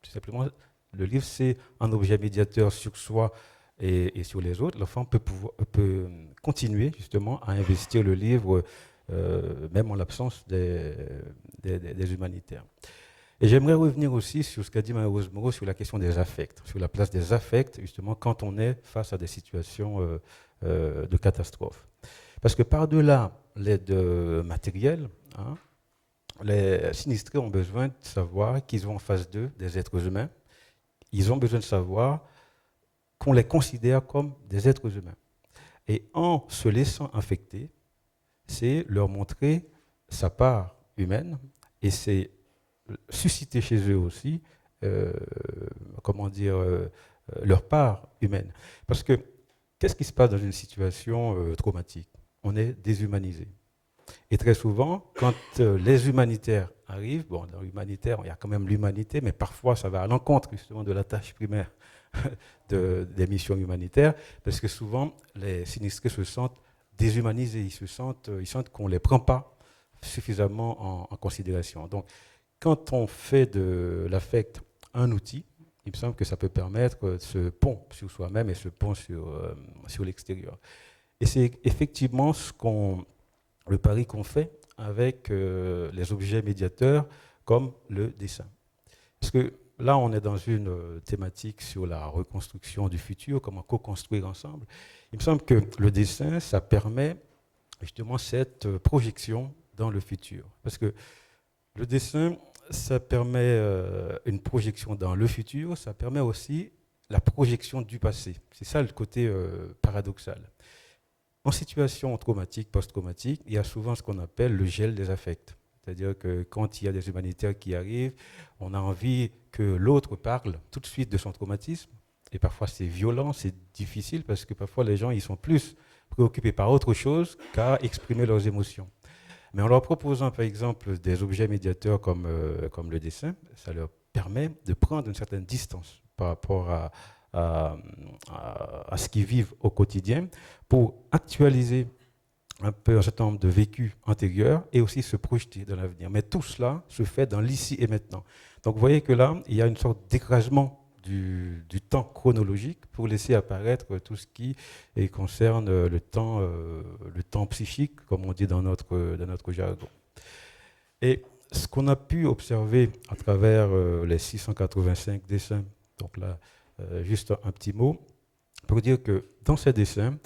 tout simplement, le livre, c'est un objet médiateur sur soi et sur les autres. L'enfant peut continuer justement à investir le livre, même en l'absence des humanitaires. Et j'aimerais revenir aussi sur ce qu'a dit Marie-Rose Moreau sur la question des affects, sur la place des affects, justement, quand on est face à des situations de catastrophe. Parce que par-delà l'aide matérielle, hein, les sinistrés ont besoin de savoir qu'ils ont en face d'eux des êtres humains. Ils ont besoin de savoir qu'on les considère comme des êtres humains. Et en se laissant affecter, c'est leur montrer sa part humaine et c'est susciter chez eux aussi, leur part humaine. Parce que qu'est-ce qui se passe dans une situation traumatique? On est déshumanisé. Et très souvent, quand les humanitaires arrivent, bon, dans l'humanitaire, il y a quand même l'humanité, mais parfois ça va à l'encontre justement de la tâche primaire des missions humanitaires, parce que souvent, les sinistrés se sentent déshumanisés, ils sentent qu'on ne les prend pas suffisamment en considération. Donc, quand on fait de l'affect un outil, il me semble que ça peut permettre ce pont sur soi-même et ce pont sur l'extérieur. Et c'est effectivement le pari qu'on fait avec les objets médiateurs comme le dessin. Parce que là, on est dans une thématique sur la reconstruction du futur, comment co-construire ensemble. Il me semble que le dessin, ça permet justement cette projection dans le futur. Parce que le dessin, ça permet une projection dans le futur, ça permet aussi la projection du passé. C'est ça le côté paradoxal. En situation traumatique, post-traumatique, il y a souvent ce qu'on appelle le gel des affects. C'est-à-dire que quand il y a des humanitaires qui arrivent, on a envie que l'autre parle tout de suite de son traumatisme. Et parfois c'est violent, c'est difficile parce que parfois les gens ils sont plus préoccupés par autre chose qu'à exprimer leurs émotions. Mais en leur proposant par exemple des objets médiateurs comme le dessin, ça leur permet de prendre une certaine distance par rapport à ce qu'ils vivent au quotidien pour actualiser un peu un certain nombre de vécus antérieurs et aussi se projeter dans l'avenir. Mais tout cela se fait dans l'ici et maintenant. Donc vous voyez que là, il y a une sorte d'écrasement du temps chronologique pour laisser apparaître tout ce qui concerne le temps psychique, comme on dit dans notre jargon. Et ce qu'on a pu observer à travers les 685 dessins, donc là, juste un petit mot, pour dire que dans ces dessins,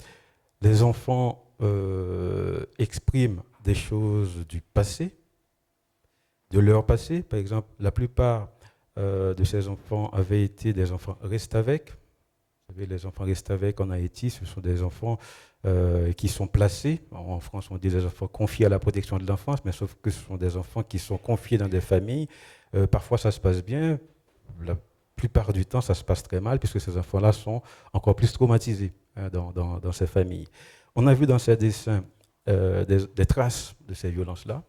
les enfants expriment des choses du passé, de leur passé. Par exemple, la plupart de ces enfants avaient été des enfants Restavek. Vous savez, les enfants Restavek en Haïti, ce sont des enfants qui sont placés. En France, on dit des enfants confiés à la protection de l'enfance, mais sauf que ce sont des enfants qui sont confiés dans des familles. Parfois, ça se passe bien. La plupart du temps, ça se passe très mal, puisque ces enfants-là sont encore plus traumatisés dans ces familles. On a vu dans ces dessins des traces de ces violences-là.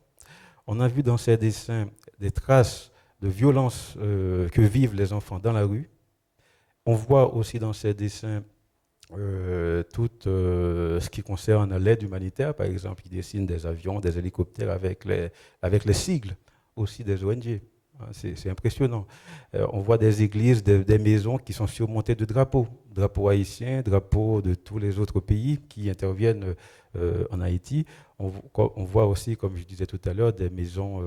On a vu dans ces dessins des traces de violences que vivent les enfants dans la rue. On voit aussi dans ces dessins tout ce qui concerne l'aide humanitaire, par exemple, ils dessinent des avions, des hélicoptères avec les sigles aussi des ONG. C'est impressionnant. On voit des églises, des maisons qui sont surmontées de drapeaux haïtiens, drapeaux de tous les autres pays qui interviennent en Haïti. On voit aussi, comme je disais tout à l'heure, des maisons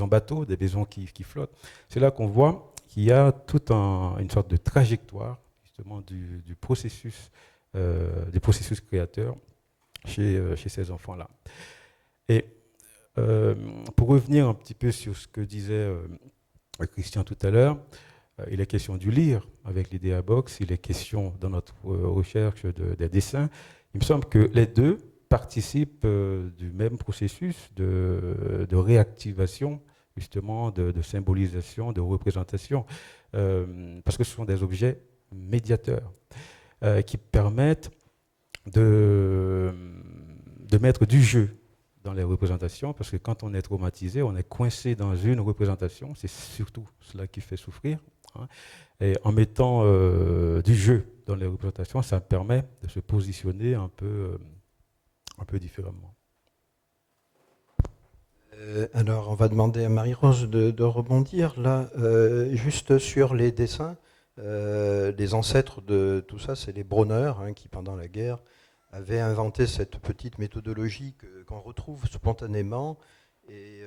bateaux, des maisons qui flottent. C'est là qu'on voit qu'il y a toute une sorte de trajectoire justement du processus créateur chez ces enfants-là. Et pour revenir un petit peu sur ce que disait Christian tout à l'heure, il est question du lire avec l'IDEA Box, il est question dans notre recherche des dessins. Il me semble que les deux participent du même processus de réactivation, justement, de symbolisation, de représentation, parce que ce sont des objets médiateurs qui permettent de mettre du jeu dans les représentations, parce que quand on est traumatisé, on est coincé dans une représentation, c'est surtout cela qui fait souffrir. Hein. Et en mettant du jeu dans les représentations, ça permet de se positionner un peu différemment. Alors, on va demander à Marie-Rose de rebondir là, juste sur les dessins. Les ancêtres de tout ça, c'est les Bronner, qui pendant la guerre avaient inventé cette petite méthodologie qu'on retrouve spontanément et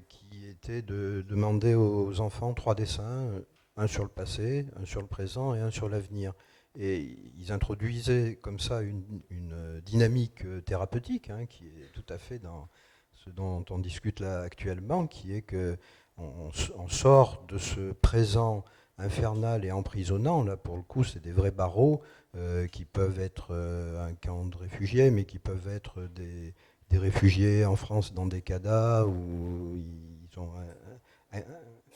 qui était de demander aux enfants 3 dessins, un sur le passé, un sur le présent et un sur l'avenir. Et ils introduisaient comme ça une dynamique thérapeutique qui est tout à fait dans ce dont on discute là actuellement, qui est qu'on sort de ce présent infernal et emprisonnant. Là, pour le coup, c'est des vrais barreaux qui peuvent être un camp de réfugiés, mais qui peuvent être des réfugiés en France dans des CADA où ils ont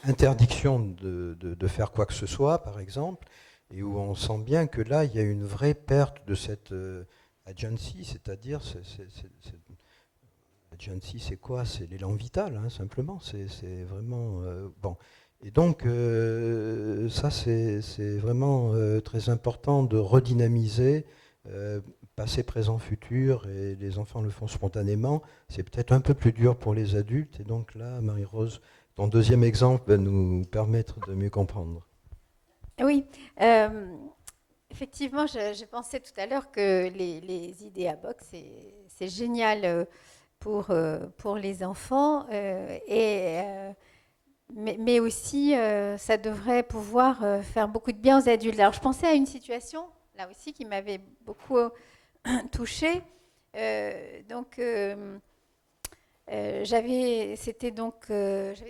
interdiction de faire quoi que ce soit, par exemple, et où on sent bien que là, il y a une vraie perte de cette agency, c'est-à-dire, agency, c'est quoi? C'est l'élan vital, simplement. C'est vraiment... bon. Et donc, ça, c'est vraiment très important de redynamiser passé, présent, futur, et les enfants le font spontanément. C'est peut-être un peu plus dur pour les adultes, et donc là, Marie-Rose, ton deuxième exemple va nous permettre de mieux comprendre. Oui, effectivement, je pensais tout à l'heure que les idées à box, c'est génial pour les enfants, mais aussi ça devrait pouvoir faire beaucoup de bien aux adultes. Alors je pensais à une situation, là aussi, qui m'avait beaucoup touchée. J'avais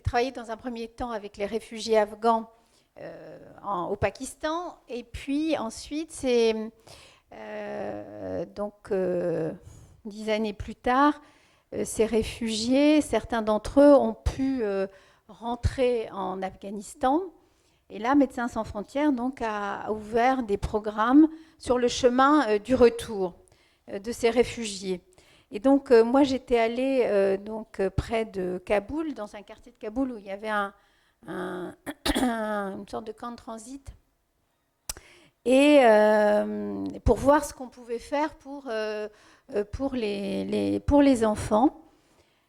travaillé dans un premier temps avec les réfugiés afghans au Pakistan, et puis ensuite Donc, 10 années plus tard, ces réfugiés, certains d'entre eux ont pu rentrer en Afghanistan. Et là, Médecins sans frontières donc, a ouvert des programmes sur le chemin du retour de ces réfugiés. Et donc, moi, j'étais allée près de Kaboul, dans un quartier de Kaboul où il y avait une sorte de camp de transit. Et pour voir ce qu'on pouvait faire pour les enfants.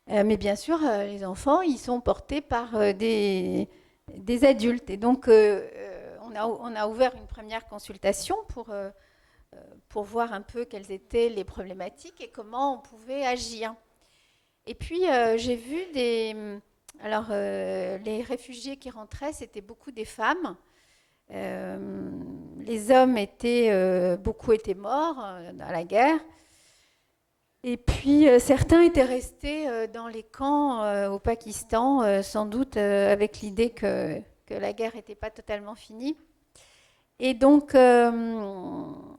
Mais bien sûr, les enfants, ils sont portés par des adultes. Et donc, on a ouvert une première consultation pour voir un peu quelles étaient les problématiques et comment on pouvait agir. Et puis, j'ai vu les réfugiés qui rentraient, c'était beaucoup des femmes. Les hommes beaucoup étaient morts dans la guerre. Et puis, certains étaient restés dans les camps au Pakistan, sans doute avec l'idée que la guerre n'était pas totalement finie. Et donc, on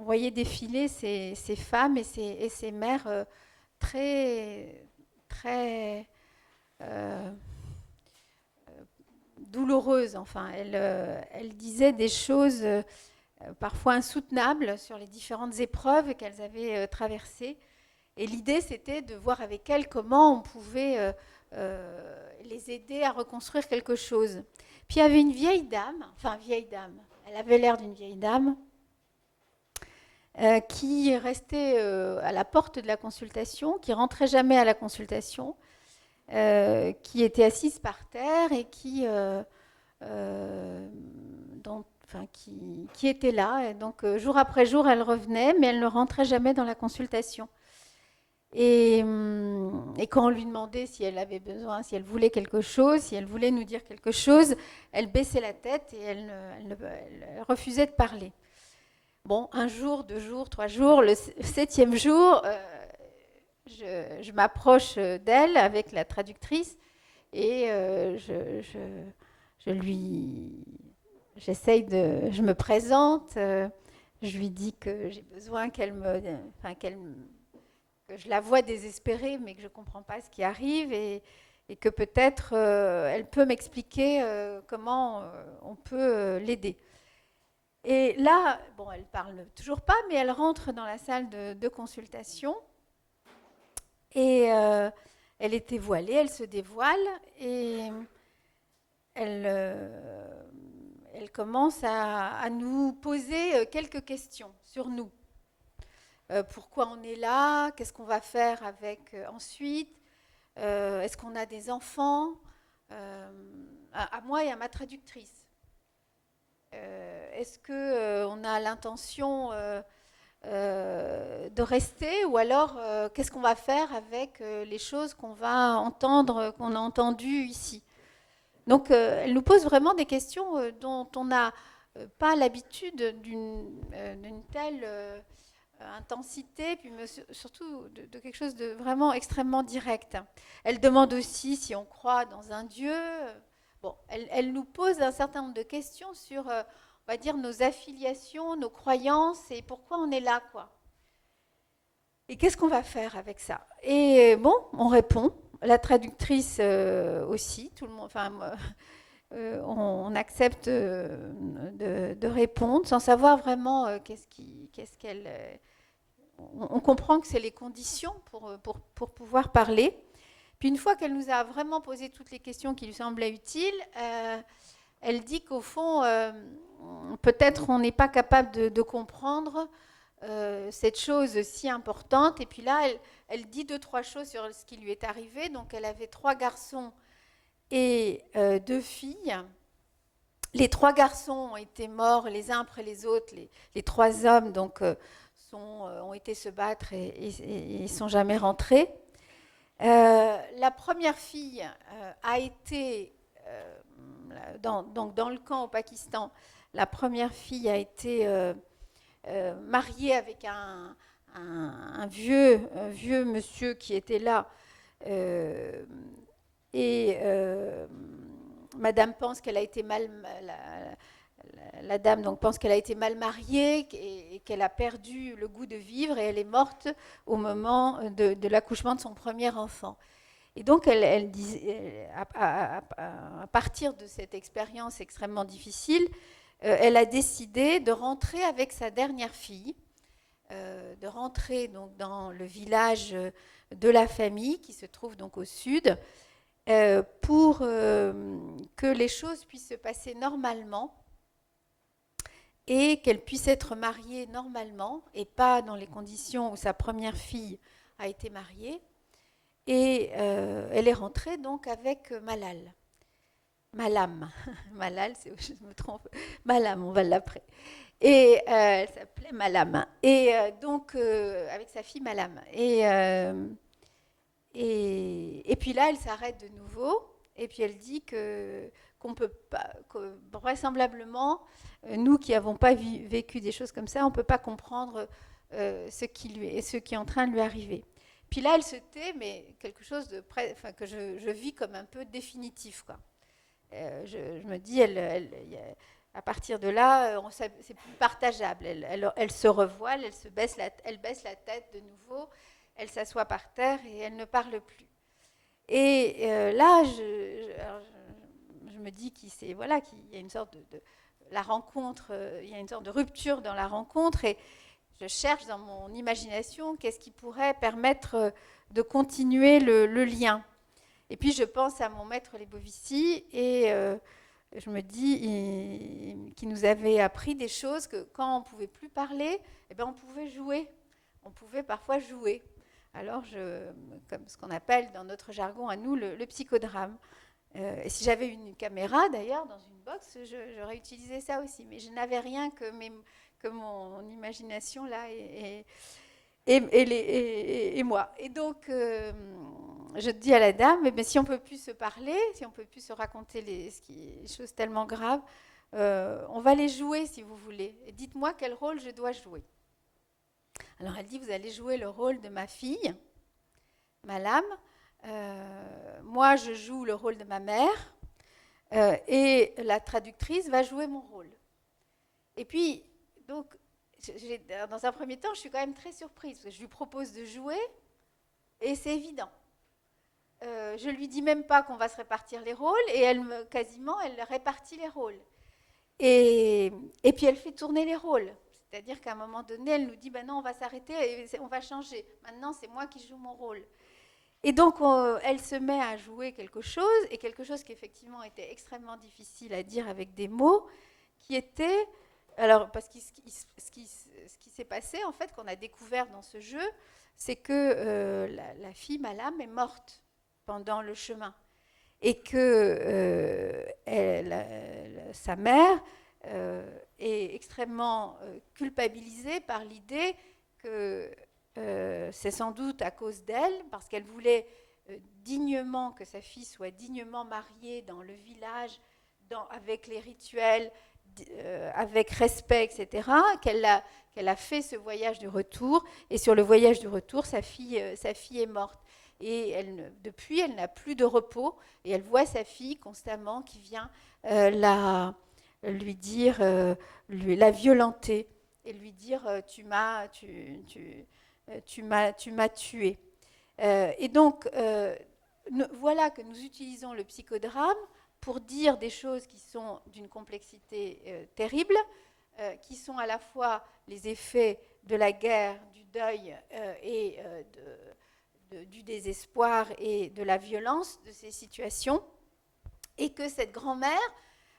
voyait défiler ces femmes et ces mères très, très douloureuses. Enfin, elles disaient des choses parfois insoutenables sur les différentes épreuves qu'elles avaient traversées. Et l'idée, c'était de voir avec elles comment on pouvait les aider à reconstruire quelque chose. Puis il y avait une vieille dame, elle avait l'air d'une vieille dame, qui restait à la porte de la consultation, qui rentrait jamais à la consultation, qui était assise par terre et qui était là. Et donc, jour après jour, elle revenait, mais elle ne rentrait jamais dans la consultation. Et quand on lui demandait si elle avait besoin, si elle voulait quelque chose, si elle voulait nous dire quelque chose, elle baissait la tête et elle refusait de parler. Bon, 1 jour, 2 jours, 3 jours, le 7e jour, je m'approche d'elle avec la traductrice et je me présente, je lui dis que j'ai besoin que je la vois désespérée, mais que je ne comprends pas ce qui arrive et que peut-être elle peut m'expliquer comment on peut l'aider. Et là, bon, elle ne parle toujours pas, mais elle rentre dans la salle de consultation et elle était voilée, elle se dévoile et elle commence à nous poser quelques questions sur nous. Pourquoi on est là? Qu'est-ce qu'on va faire avec ensuite? Est-ce qu'on a des enfants? À moi et à ma traductrice. Est-ce qu'on a l'intention de rester ou alors qu'est-ce qu'on va faire avec les choses qu'on va entendre, qu'on a entendues ici? Donc, elle nous pose vraiment des questions dont on n'a pas l'habitude d'une telle intensité, puis surtout de quelque chose de vraiment extrêmement direct. Elle demande aussi si on croit dans un Dieu. Bon, elle nous pose un certain nombre de questions sur, on va dire, nos affiliations, nos croyances et pourquoi on est là, quoi. Et qu'est-ce qu'on va faire avec ça? Et bon, on répond. La traductrice aussi, tout le monde, on accepte de répondre sans savoir vraiment qu'est-ce qu'elle... On comprend que c'est les conditions pour pouvoir parler. Puis une fois qu'elle nous a vraiment posé toutes les questions qui lui semblaient utiles, elle dit qu'au fond, peut-être on n'est pas capable de comprendre cette chose si importante. Et puis là, elle dit 2-3 choses sur ce qui lui est arrivé. Donc elle avait 3 garçons et 2 filles. Les 3 garçons ont été morts les uns après les autres. Les 3 hommes donc, ont été se battre et ne sont jamais rentrés. La première fille a été, dans le camp au Pakistan, la première fille a été mariée avec un vieux monsieur qui était là. Madame pense qu'elle a été la dame donc, pense qu'elle a été mal mariée et qu'elle a perdu le goût de vivre et elle est morte au moment de l'accouchement de son premier enfant. Et donc, elle disait, à partir de cette expérience extrêmement difficile, elle a décidé de rentrer avec sa dernière fille, de rentrer donc, dans le village de la famille qui se trouve donc au sud, pour que les choses puissent se passer normalement et qu'elle puisse être mariée normalement et pas dans les conditions où sa première fille a été mariée. Et elle est rentrée donc avec Malam. Malal, je me trompe. Malam, on va l'appeler. Et elle s'appelait Malam. Et donc, avec sa fille Malam. Et puis là, elle s'arrête de nouveau. Et puis elle dit qu'on peut pas, que vraisemblablement, nous qui n'avons pas vécu des choses comme ça, on ne peut pas comprendre ce qui est en train de lui arriver. Puis là, elle se tait, mais quelque chose que je vis comme un peu définitif, quoi. Je me dis, à partir de là, c'est plus partageable. Elle se revoile, elle baisse la tête de nouveau, elle s'assoit par terre et elle ne parle plus. Et là, je me dis qu'il y a une sorte la rencontre, il y a une sorte de rupture dans la rencontre et je cherche dans mon imagination qu'est-ce qui pourrait permettre de continuer le lien. Et puis je pense à mon maître Lebovici et je me dis qu'il nous avait appris des choses que quand on ne pouvait plus parler, eh bien on pouvait jouer. On pouvait parfois jouer. Alors, comme ce qu'on appelle dans notre jargon à nous le psychodrame. Et si j'avais une caméra d'ailleurs dans une box, j'aurais utilisé ça aussi. Mais je n'avais rien que mon imagination là et moi. Et donc, je dis à la dame, mais si on ne peut plus se parler, si on ne peut plus se raconter les choses tellement graves, on va les jouer si vous voulez. Et dites-moi quel rôle je dois jouer. Alors elle dit, vous allez jouer le rôle de ma fille, Malam. Moi, je joue le rôle de ma mère. Et la traductrice va jouer mon rôle. Et puis, donc, dans un premier temps, je suis quand même très surprise, parce que je lui propose de jouer, et c'est évident. Je ne lui dis même pas qu'on va se répartir les rôles, et elle répartit les rôles. Et puis, elle fait tourner les rôles. C'est-à-dire qu'à un moment donné, elle nous dit, ben non, on va s'arrêter, et on va changer. Maintenant, c'est moi qui joue mon rôle. Et donc, elle se met à jouer quelque chose, et quelque chose qui effectivement était extrêmement difficile à dire avec des mots, qui était... Alors, parce que ce qui s'est passé, en fait, qu'on a découvert dans ce jeu, c'est que la fille Malam est morte pendant le chemin. Et que sa mère est extrêmement culpabilisée par l'idée que c'est sans doute à cause d'elle, parce qu'elle voulait dignement que sa fille soit dignement mariée dans le village, avec les rituels, avec respect, etc., qu'elle a fait ce voyage du retour, et sur le voyage du retour, sa fille est morte. Et depuis, elle n'a plus de repos, et elle voit sa fille constamment qui vient lui dire, la violenter, et lui dire tu m'as tué. Et donc, voilà que nous utilisons le psychodrame pour dire des choses qui sont d'une complexité terrible, qui sont à la fois les effets de la guerre, du deuil et du désespoir et de la violence de ces situations, et que cette grand-mère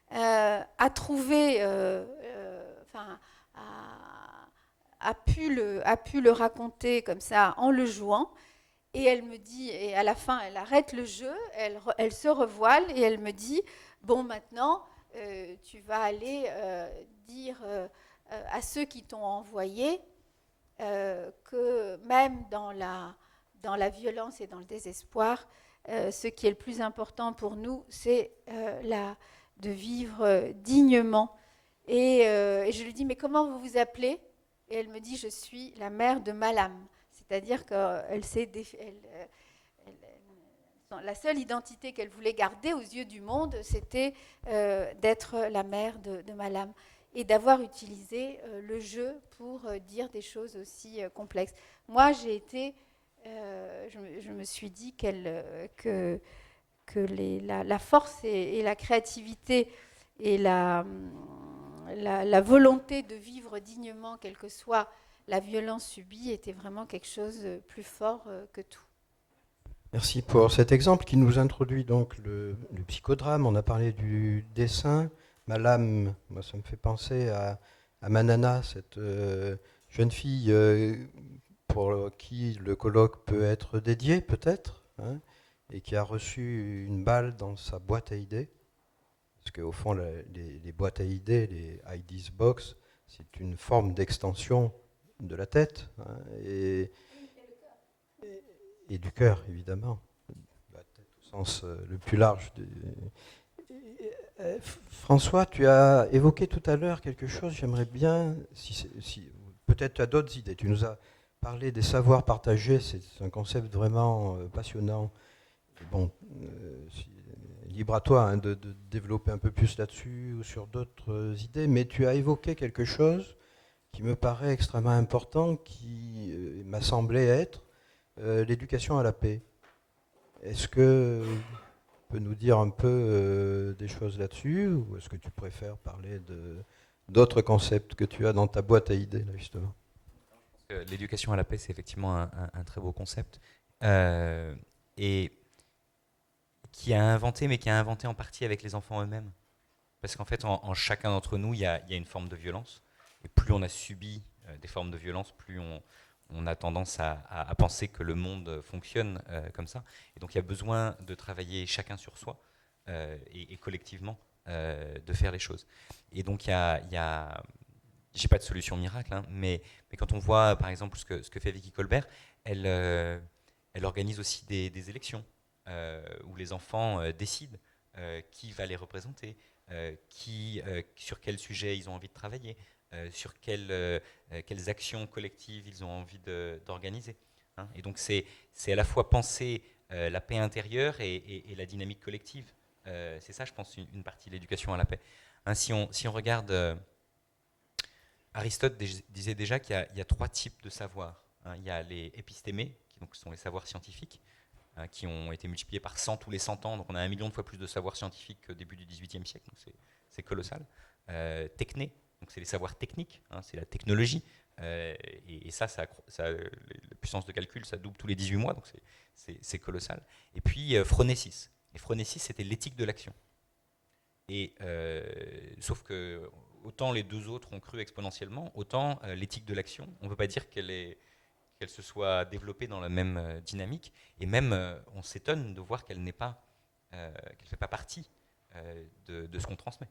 a trouvé, a pu le raconter comme ça en le jouant. Et elle me dit, et à la fin, elle arrête le jeu, elle se revoile et elle me dit, bon, maintenant, tu vas aller dire à ceux qui t'ont envoyé que même dans la violence et dans le désespoir, ce qui est le plus important pour nous, c'est de vivre dignement. Et je lui dis, mais comment vous vous appelez ? Et elle me dit, je suis la mère de Malam. C'est-à-dire qu'elle la seule identité qu'elle voulait garder aux yeux du monde, c'était d'être la mère de Malam et d'avoir utilisé le jeu pour dire des choses aussi complexes. Moi, je me suis dit que la force et la créativité et la volonté de vivre dignement, quelle que soit la violence subie, était vraiment quelque chose de plus fort que tout. Merci pour cet exemple qui nous introduit donc le psychodrame. On a parlé du dessin. Malam, moi ça me fait penser à Manana, cette jeune fille pour qui le colloque peut être dédié peut-être, hein, et qui a reçu une balle dans sa boîte à idées. Parce qu'au fond, les boîtes à idées, les IDs box, c'est une forme d'extension de la tête, hein, et du cœur, évidemment. La tête au sens le plus large. François, tu as évoqué tout à l'heure quelque chose, j'aimerais bien, peut-être tu as d'autres idées. Tu nous as parlé des savoirs partagés, c'est un concept vraiment passionnant. Et bon, libre à toi hein, de développer un peu plus là-dessus ou sur d'autres idées, mais tu as évoqué quelque chose qui me paraît extrêmement important, qui m'a semblé être l'éducation à la paix. Est-ce que tu peux nous dire un peu des choses là-dessus, ou est-ce que tu préfères parler d'autres concepts que tu as dans ta boîte à idées, là, justement? L'éducation à la paix, c'est effectivement un très beau concept. Et qui a inventé, mais qui a inventé en partie avec les enfants eux-mêmes. Parce qu'en fait, en chacun d'entre nous, il y a une forme de violence. Et plus on a subi des formes de violence, plus on a tendance à penser que le monde fonctionne comme ça. Et donc il y a besoin de travailler chacun sur soi et collectivement de faire les choses. Et donc j'ai pas de solution miracle, hein, mais quand on voit par exemple ce que fait Vicky Colbert, elle organise aussi des élections où les enfants décident qui va les représenter, sur quel sujet ils ont envie de travailler, sur quelles actions collectives ils ont envie d'organiser. Hein. Et donc c'est à la fois penser la paix intérieure et la dynamique collective. C'est ça, je pense, une partie de l'éducation à la paix. Hein, si on regarde, Aristote disait déjà qu'il y a trois types de savoirs. Hein. Il y a les épistémés, qui donc sont les savoirs scientifiques, qui ont été multipliés par 100 tous les 100 ans. Donc on a 1 million de fois plus de savoirs scientifiques qu'au début du XVIIIe siècle. Donc c'est colossal. Techné, donc c'est les savoirs techniques, hein, c'est la technologie. Et ça, la puissance de calcul, ça double tous les 18 mois, donc c'est colossal. Et puis phronésis. Et phronésis, c'était l'éthique de l'action. Et sauf que autant les deux autres ont cru exponentiellement, autant l'éthique de l'action, on ne peut pas dire qu'elle se soit développée dans la même dynamique. Et même, on s'étonne de voir qu'elle ne fait pas partie de ce qu'on transmet.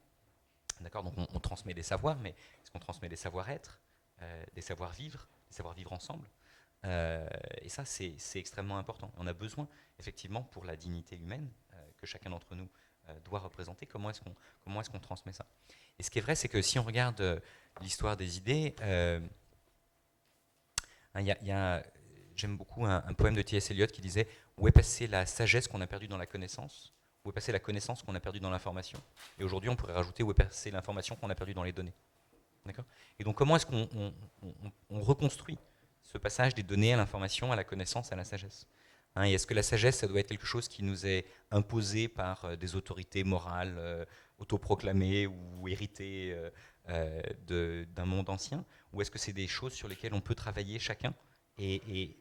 D'accord ? Donc on transmet des savoirs, mais est-ce qu'on transmet des savoir-être, des savoir-vivre ensemble ? Et ça, c'est extrêmement important. On a besoin, effectivement, pour la dignité humaine que chacun d'entre nous doit représenter, comment est-ce qu'on transmet ça ? Et ce qui est vrai, c'est que si on regarde l'histoire des idées, j'aime beaucoup un poème de T.S. Eliot qui disait « Où est passée la sagesse qu'on a perdue dans la connaissance ? Où est passée la connaissance qu'on a perdue dans l'information ? Et aujourd'hui, on pourrait rajouter où est passée l'information qu'on a perdue dans les données. » D'accord ? Et donc, comment est-ce qu'on reconstruit ce passage des données à l'information, à la connaissance, à la sagesse ? Hein, et est-ce que la sagesse, ça doit être quelque chose qui nous est imposé par des autorités morales autoproclamées ou héritées d'un monde ancien ? Ou est-ce que c'est des choses sur lesquelles on peut travailler chacun ? Et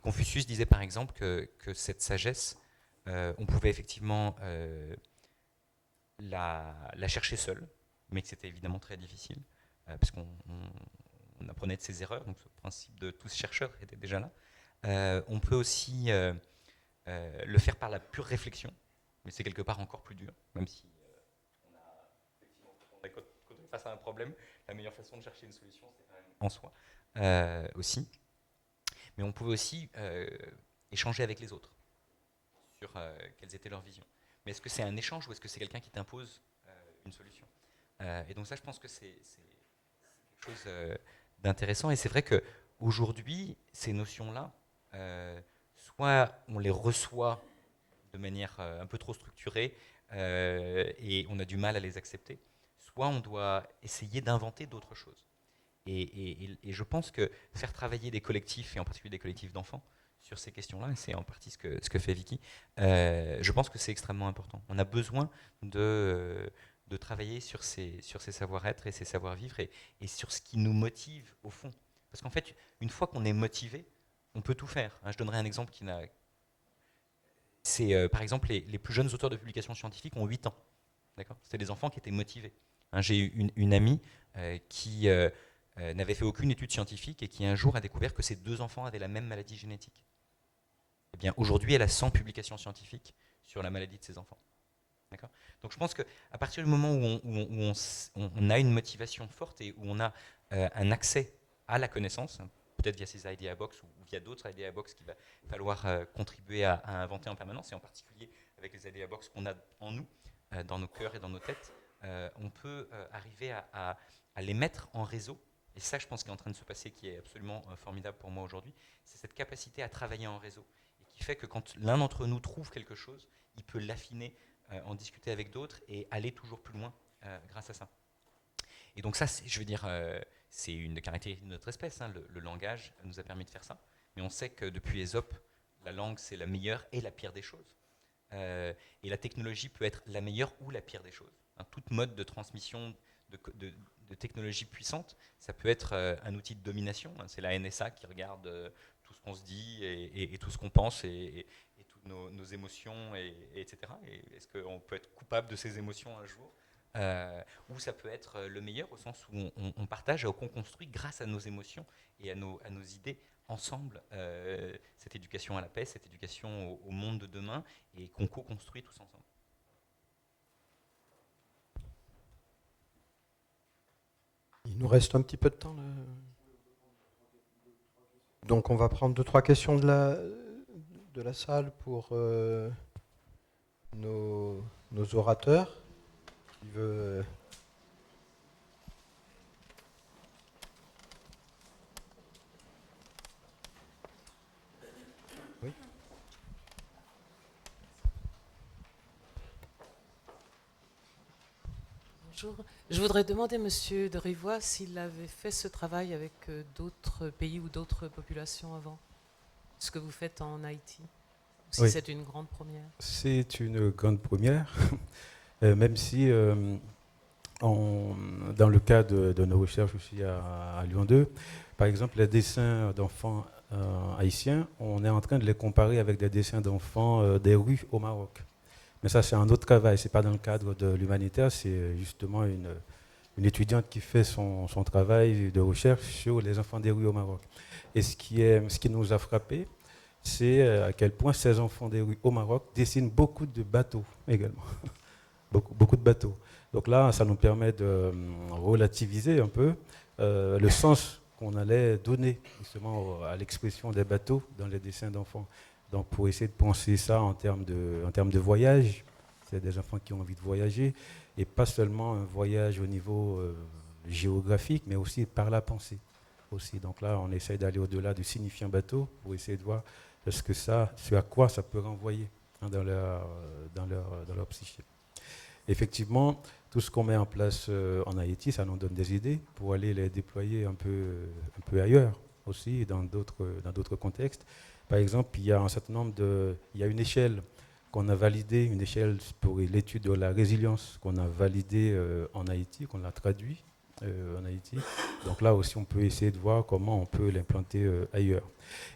Confucius disait par exemple que cette sagesse, on pouvait effectivement la chercher seul, mais que c'était évidemment très difficile, parce qu'on apprenait de ses erreurs, donc ce principe de tous chercheurs était déjà là. On peut aussi le faire par la pure réflexion, mais c'est quelque part encore plus dur, même si quand on est face à un problème, la meilleure façon de chercher une solution, c'est quand même en soi aussi. Mais on pouvait aussi échanger avec les autres sur quelles étaient leurs visions. Mais est-ce que c'est un échange ou est-ce que c'est quelqu'un qui t'impose une solution ? Et donc ça, je pense que c'est quelque chose d'intéressant. Et c'est vrai qu'aujourd'hui, ces notions-là, soit on les reçoit de manière un peu trop structurée et on a du mal à les accepter, soit on doit essayer d'inventer d'autres choses. Et je pense que faire travailler des collectifs, et en particulier des collectifs d'enfants, sur ces questions-là, et c'est en partie ce que fait Vicky, je pense que c'est extrêmement important. On a besoin de travailler sur ces savoir-être et ces savoir-vivre et sur ce qui nous motive au fond. Parce qu'en fait, une fois qu'on est motivé, on peut tout faire. Je donnerai un exemple qui n'a... C'est par exemple les plus jeunes auteurs de publications scientifiques ont 8 ans. D'accord ? C'était des enfants qui étaient motivés. J'ai eu une amie qui n'avait fait aucune étude scientifique et qui un jour a découvert que ses 2 enfants avaient la même maladie génétique. Eh bien, aujourd'hui, elle a 100 publications scientifiques sur la maladie de ses enfants. D'accord ? Donc je pense qu'à partir du moment où on a une motivation forte et où on a un accès à la connaissance, peut-être via ces Idea Box ou via d'autres Idea Box qu'il va falloir contribuer à inventer en permanence, et en particulier avec les Idea Box qu'on a en nous, dans nos cœurs et dans nos têtes, on peut arriver à les mettre en réseau. Et ça, je pense, qui est en train de se passer, qui est absolument formidable pour moi aujourd'hui, c'est cette capacité à travailler en réseau. Et qui fait que quand l'un d'entre nous trouve quelque chose, il peut l'affiner, en discuter avec d'autres et aller toujours plus loin grâce à ça. Et donc ça, je veux dire, c'est une caractéristique de notre espèce. Le langage nous a permis de faire ça. Mais on sait que depuis Ésope, la langue, c'est la meilleure et la pire des choses. Et la technologie peut être la meilleure ou la pire des choses. Toute mode de transmission de technologie puissante, ça peut être un outil de domination. C'est la NSA qui regarde tout ce qu'on se dit et tout ce qu'on pense et toutes nos émotions, etc. Et est-ce qu'on peut être coupable de ces émotions un jour ou ça peut être le meilleur au sens où on partage et qu'on construit grâce à nos émotions et à nos idées ensemble cette éducation à la paix, cette éducation au monde de demain et qu'on co-construit tous ensemble. Il nous reste un petit peu de temps là. Donc on va prendre 2-3 questions de la salle pour nos orateurs. Qui veut... Oui. Bonjour. Je voudrais demander à Monsieur de Rivoire s'il avait fait ce travail avec d'autres pays ou d'autres populations avant, ce que vous faites en Haïti, ou si Oui. c'est une grande première. C'est une grande première, même si dans le cadre de nos recherches aussi à Lyon 2, par exemple, les dessins d'enfants haïtiens, on est en train de les comparer avec des dessins d'enfants des rues au Maroc. Mais ça, c'est un autre travail, ce n'est pas dans le cadre de l'humanitaire, c'est justement une étudiante qui fait son travail de recherche sur les enfants des rues au Maroc. Et ce qui nous a frappé, c'est à quel point ces enfants des rues au Maroc dessinent beaucoup de bateaux également. beaucoup de bateaux. Donc là, ça nous permet de relativiser un peu le sens qu'on allait donner justement à l'expression des bateaux dans les dessins d'enfants. Donc pour essayer de penser ça en termes de voyage, c'est des enfants qui ont envie de voyager, et pas seulement un voyage au niveau géographique, mais aussi par la pensée. Aussi. Donc là, on essaie d'aller au-delà du signifiant bateau pour essayer de voir ce à quoi ça peut renvoyer dans leur psyché. Effectivement, tout ce qu'on met en place en Haïti, ça nous donne des idées pour aller les déployer un peu ailleurs aussi, dans d'autres contextes. Par exemple, il y a un certain nombre il y a une échelle qu'on a validée, une échelle pour l'étude de la résilience qu'on a validée en Haïti, qu'on a traduit en Haïti. Donc là aussi, on peut essayer de voir comment on peut l'implanter ailleurs.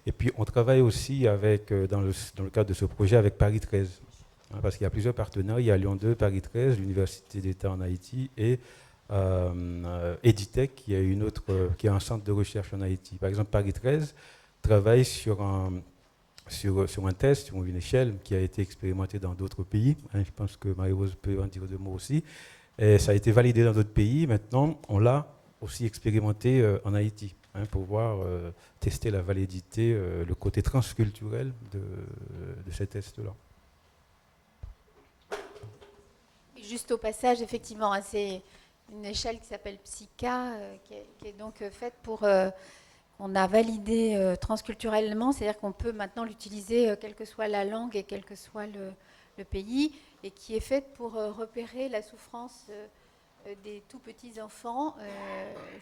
Et puis, on travaille aussi dans le cadre de ce projet avec Paris 13. Parce qu'il y a plusieurs partenaires. Il y a Lyon 2, Paris 13, l'Université d'État en Haïti et Editech, qui est un centre de recherche en Haïti. Par exemple, Paris 13 travaille sur un test, sur une échelle qui a été expérimentée dans d'autres pays. Je pense que Marie-Rose peut en dire 2 mots aussi. Et ça a été validé dans d'autres pays. Maintenant, on l'a aussi expérimenté en Haïti, pour pouvoir tester la validité, le côté transculturel de ces tests-là. Juste au passage, effectivement, c'est une échelle qui s'appelle Psyka, qui est donc faite pour on a validé transculturellement, c'est-à-dire qu'on peut maintenant l'utiliser quelle que soit la langue et quel que soit le pays, et qui est faite pour repérer la souffrance des tout petits enfants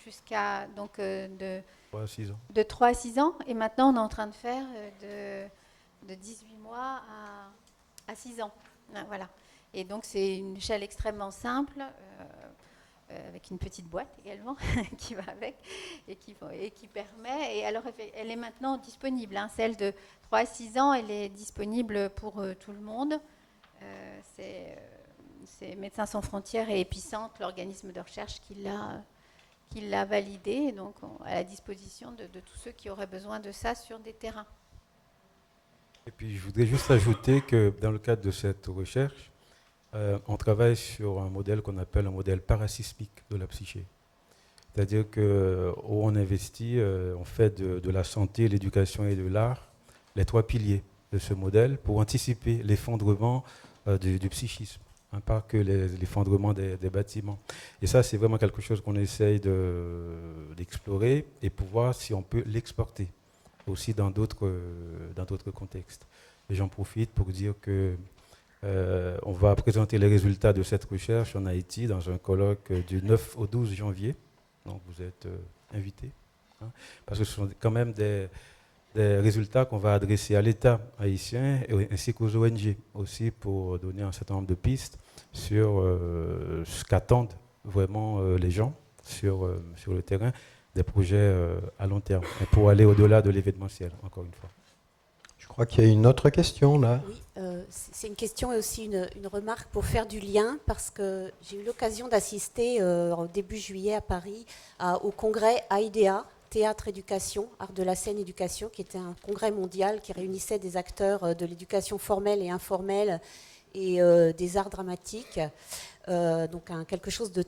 jusqu'à donc de 3 à 6 ans. de 3 à 6 ans, et maintenant on est en train de faire de 18 mois à 6 ans. Voilà. Et donc c'est une échelle extrêmement simple, avec une petite boîte également qui va avec et qui permet. Et alors elle est maintenant disponible, hein. Celle de 3 à 6 ans, elle est disponible pour tout le monde. C'est Médecins sans frontières et Epicente, l'organisme de recherche qui l'a validé, donc à la disposition de tous ceux qui auraient besoin de ça sur des terrains. Et puis je voudrais juste ajouter que dans le cadre de cette recherche, on travaille sur un modèle qu'on appelle un modèle parasismique de la psyché. C'est-à-dire où on investit, on fait de la santé, l'éducation et de l'art les 3 piliers de ce modèle pour anticiper l'effondrement du psychisme, hein, pas que l'effondrement des bâtiments. Et ça, c'est vraiment quelque chose qu'on essaye d'explorer et pour voir si on peut l'exporter aussi dans d'autres contextes. Et j'en profite pour dire que on va présenter les résultats de cette recherche en Haïti dans un colloque du 9 au 12 janvier. Donc vous êtes invités, hein, parce que ce sont quand même des résultats qu'on va adresser à l'État haïtien ainsi qu'aux ONG aussi pour donner un certain nombre de pistes sur ce qu'attendent vraiment les gens sur le terrain, des projets à long terme, et pour aller au-delà de l'événementiel, encore une fois. Je crois qu'il y a une autre question là. Oui, c'est une question et aussi une remarque pour faire du lien, parce que j'ai eu l'occasion d'assister au début juillet à Paris au congrès AIDEA, Théâtre Éducation, Art de la scène éducation, qui était un congrès mondial qui réunissait des acteurs de l'éducation formelle et informelle et des arts dramatiques. Donc quelque chose de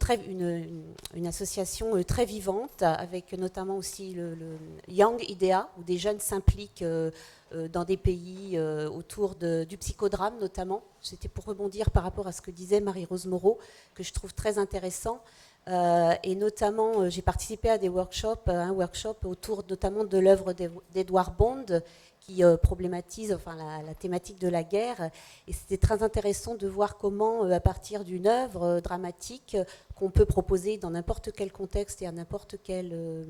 une association très vivante, avec notamment aussi le Young IDEA, où des jeunes s'impliquent dans des pays autour du psychodrame notamment. C'était pour rebondir par rapport à ce que disait Marie-Rose Moreau, que je trouve très intéressant. Et notamment, j'ai participé à des workshops, un workshop autour notamment de l'œuvre d'Edouard Bond, qui problématise la thématique de la guerre. Et c'était très intéressant de voir comment, à partir d'une œuvre dramatique qu'on peut proposer dans n'importe quel contexte et à n'importe quelle,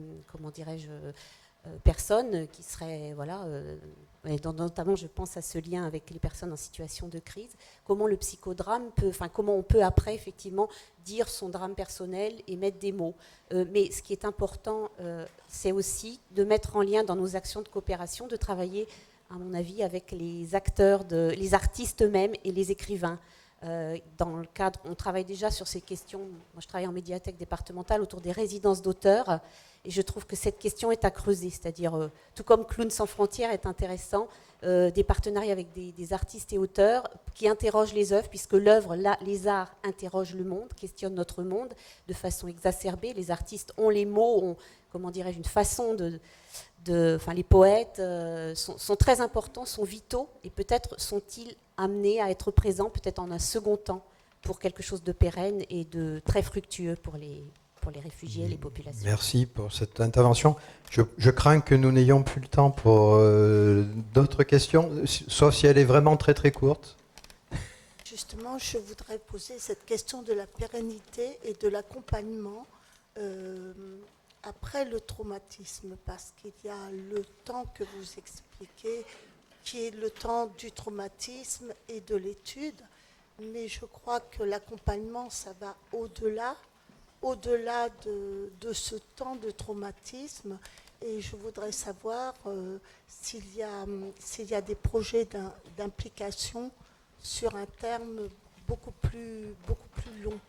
personne qui serait, notamment je pense à ce lien avec les personnes en situation de crise, comment le psychodrame comment on peut après effectivement dire son drame personnel et mettre des mots. Mais ce qui est important, c'est aussi de mettre en lien dans nos actions de coopération, de travailler, à mon avis, avec les acteurs, les artistes eux-mêmes et les écrivains. Dans le cadre, on travaille déjà sur ces questions. Moi, je travaille en médiathèque départementale autour des résidences d'auteurs, et je trouve que cette question est à creuser. C'est-à-dire, tout comme Clowns sans frontières est intéressant, des partenariats avec des artistes et auteurs qui interrogent les œuvres, puisque l'œuvre, les arts interrogent le monde, questionnent notre monde de façon exacerbée. Les artistes ont les mots, ont, une façon les poètes sont très importants, sont vitaux, et peut-être sont-ils amenés à être présents, peut-être en un second temps, pour quelque chose de pérenne et de très fructueux pour les réfugiés et les populations. Merci pour cette intervention. Je crains que nous n'ayons plus le temps pour d'autres questions, sauf si elle est vraiment très très courte. Justement, je voudrais poser cette question de la pérennité et de l'accompagnement après le traumatisme, parce qu'il y a le temps que vous expliquez, qui est le temps du traumatisme et de l'étude, mais je crois que l'accompagnement, ça va au-delà de ce temps de traumatisme, et je voudrais savoir s'il y a des projets d'implication sur un terme beaucoup plus long.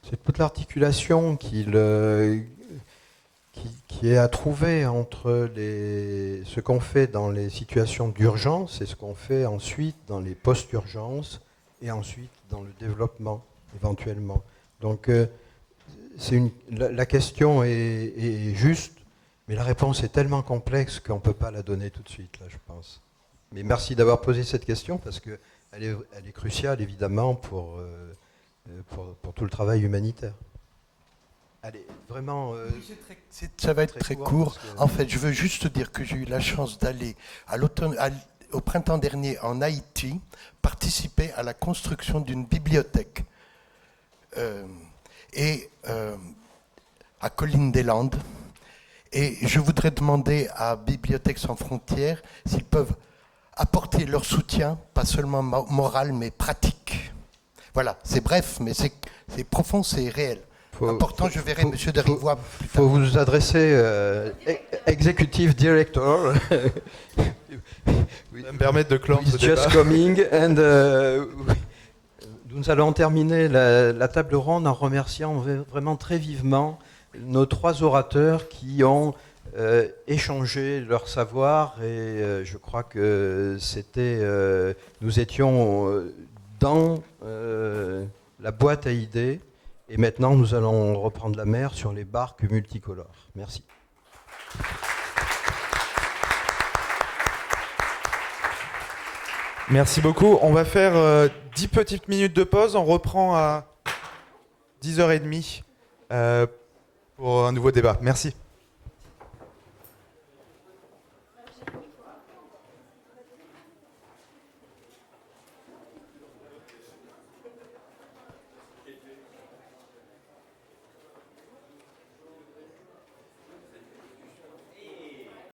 C'est toute l'articulation qui est à trouver entre ce qu'on fait dans les situations d'urgence et ce qu'on fait ensuite dans les post-urgences et ensuite dans le développement éventuellement. Donc la question est juste, mais la réponse est tellement complexe qu'on ne peut pas la donner tout de suite, là, je pense. Mais merci d'avoir posé cette question, parce qu'elle est cruciale, évidemment, pour tout le travail humanitaire. Allez, vraiment. Ça va être très très court. parce que- En fait, je veux juste dire que j'ai eu la chance d'aller au printemps dernier en Haïti, participer à la construction d'une bibliothèque à Colline des Landes. Et je voudrais demander à Bibliothèques sans frontières s'ils peuvent apporter leur soutien, pas seulement moral, mais pratique. Voilà, c'est bref, mais c'est profond, c'est réel. Important, je verrai M. de Rivoire plus Il faut tard. vous adresser Executive Director. Ça me permettre de clore ce It's just débat. coming and nous allons terminer la table ronde en remerciant vraiment très vivement nos 3 orateurs qui ont échangé leur savoir et je crois que nous étions dans la boîte à idées et maintenant nous allons reprendre la mer sur les barques multicolores. Merci. Merci beaucoup. On va faire 10 petites minutes de pause. On reprend à 10h30 pour un nouveau débat. Merci.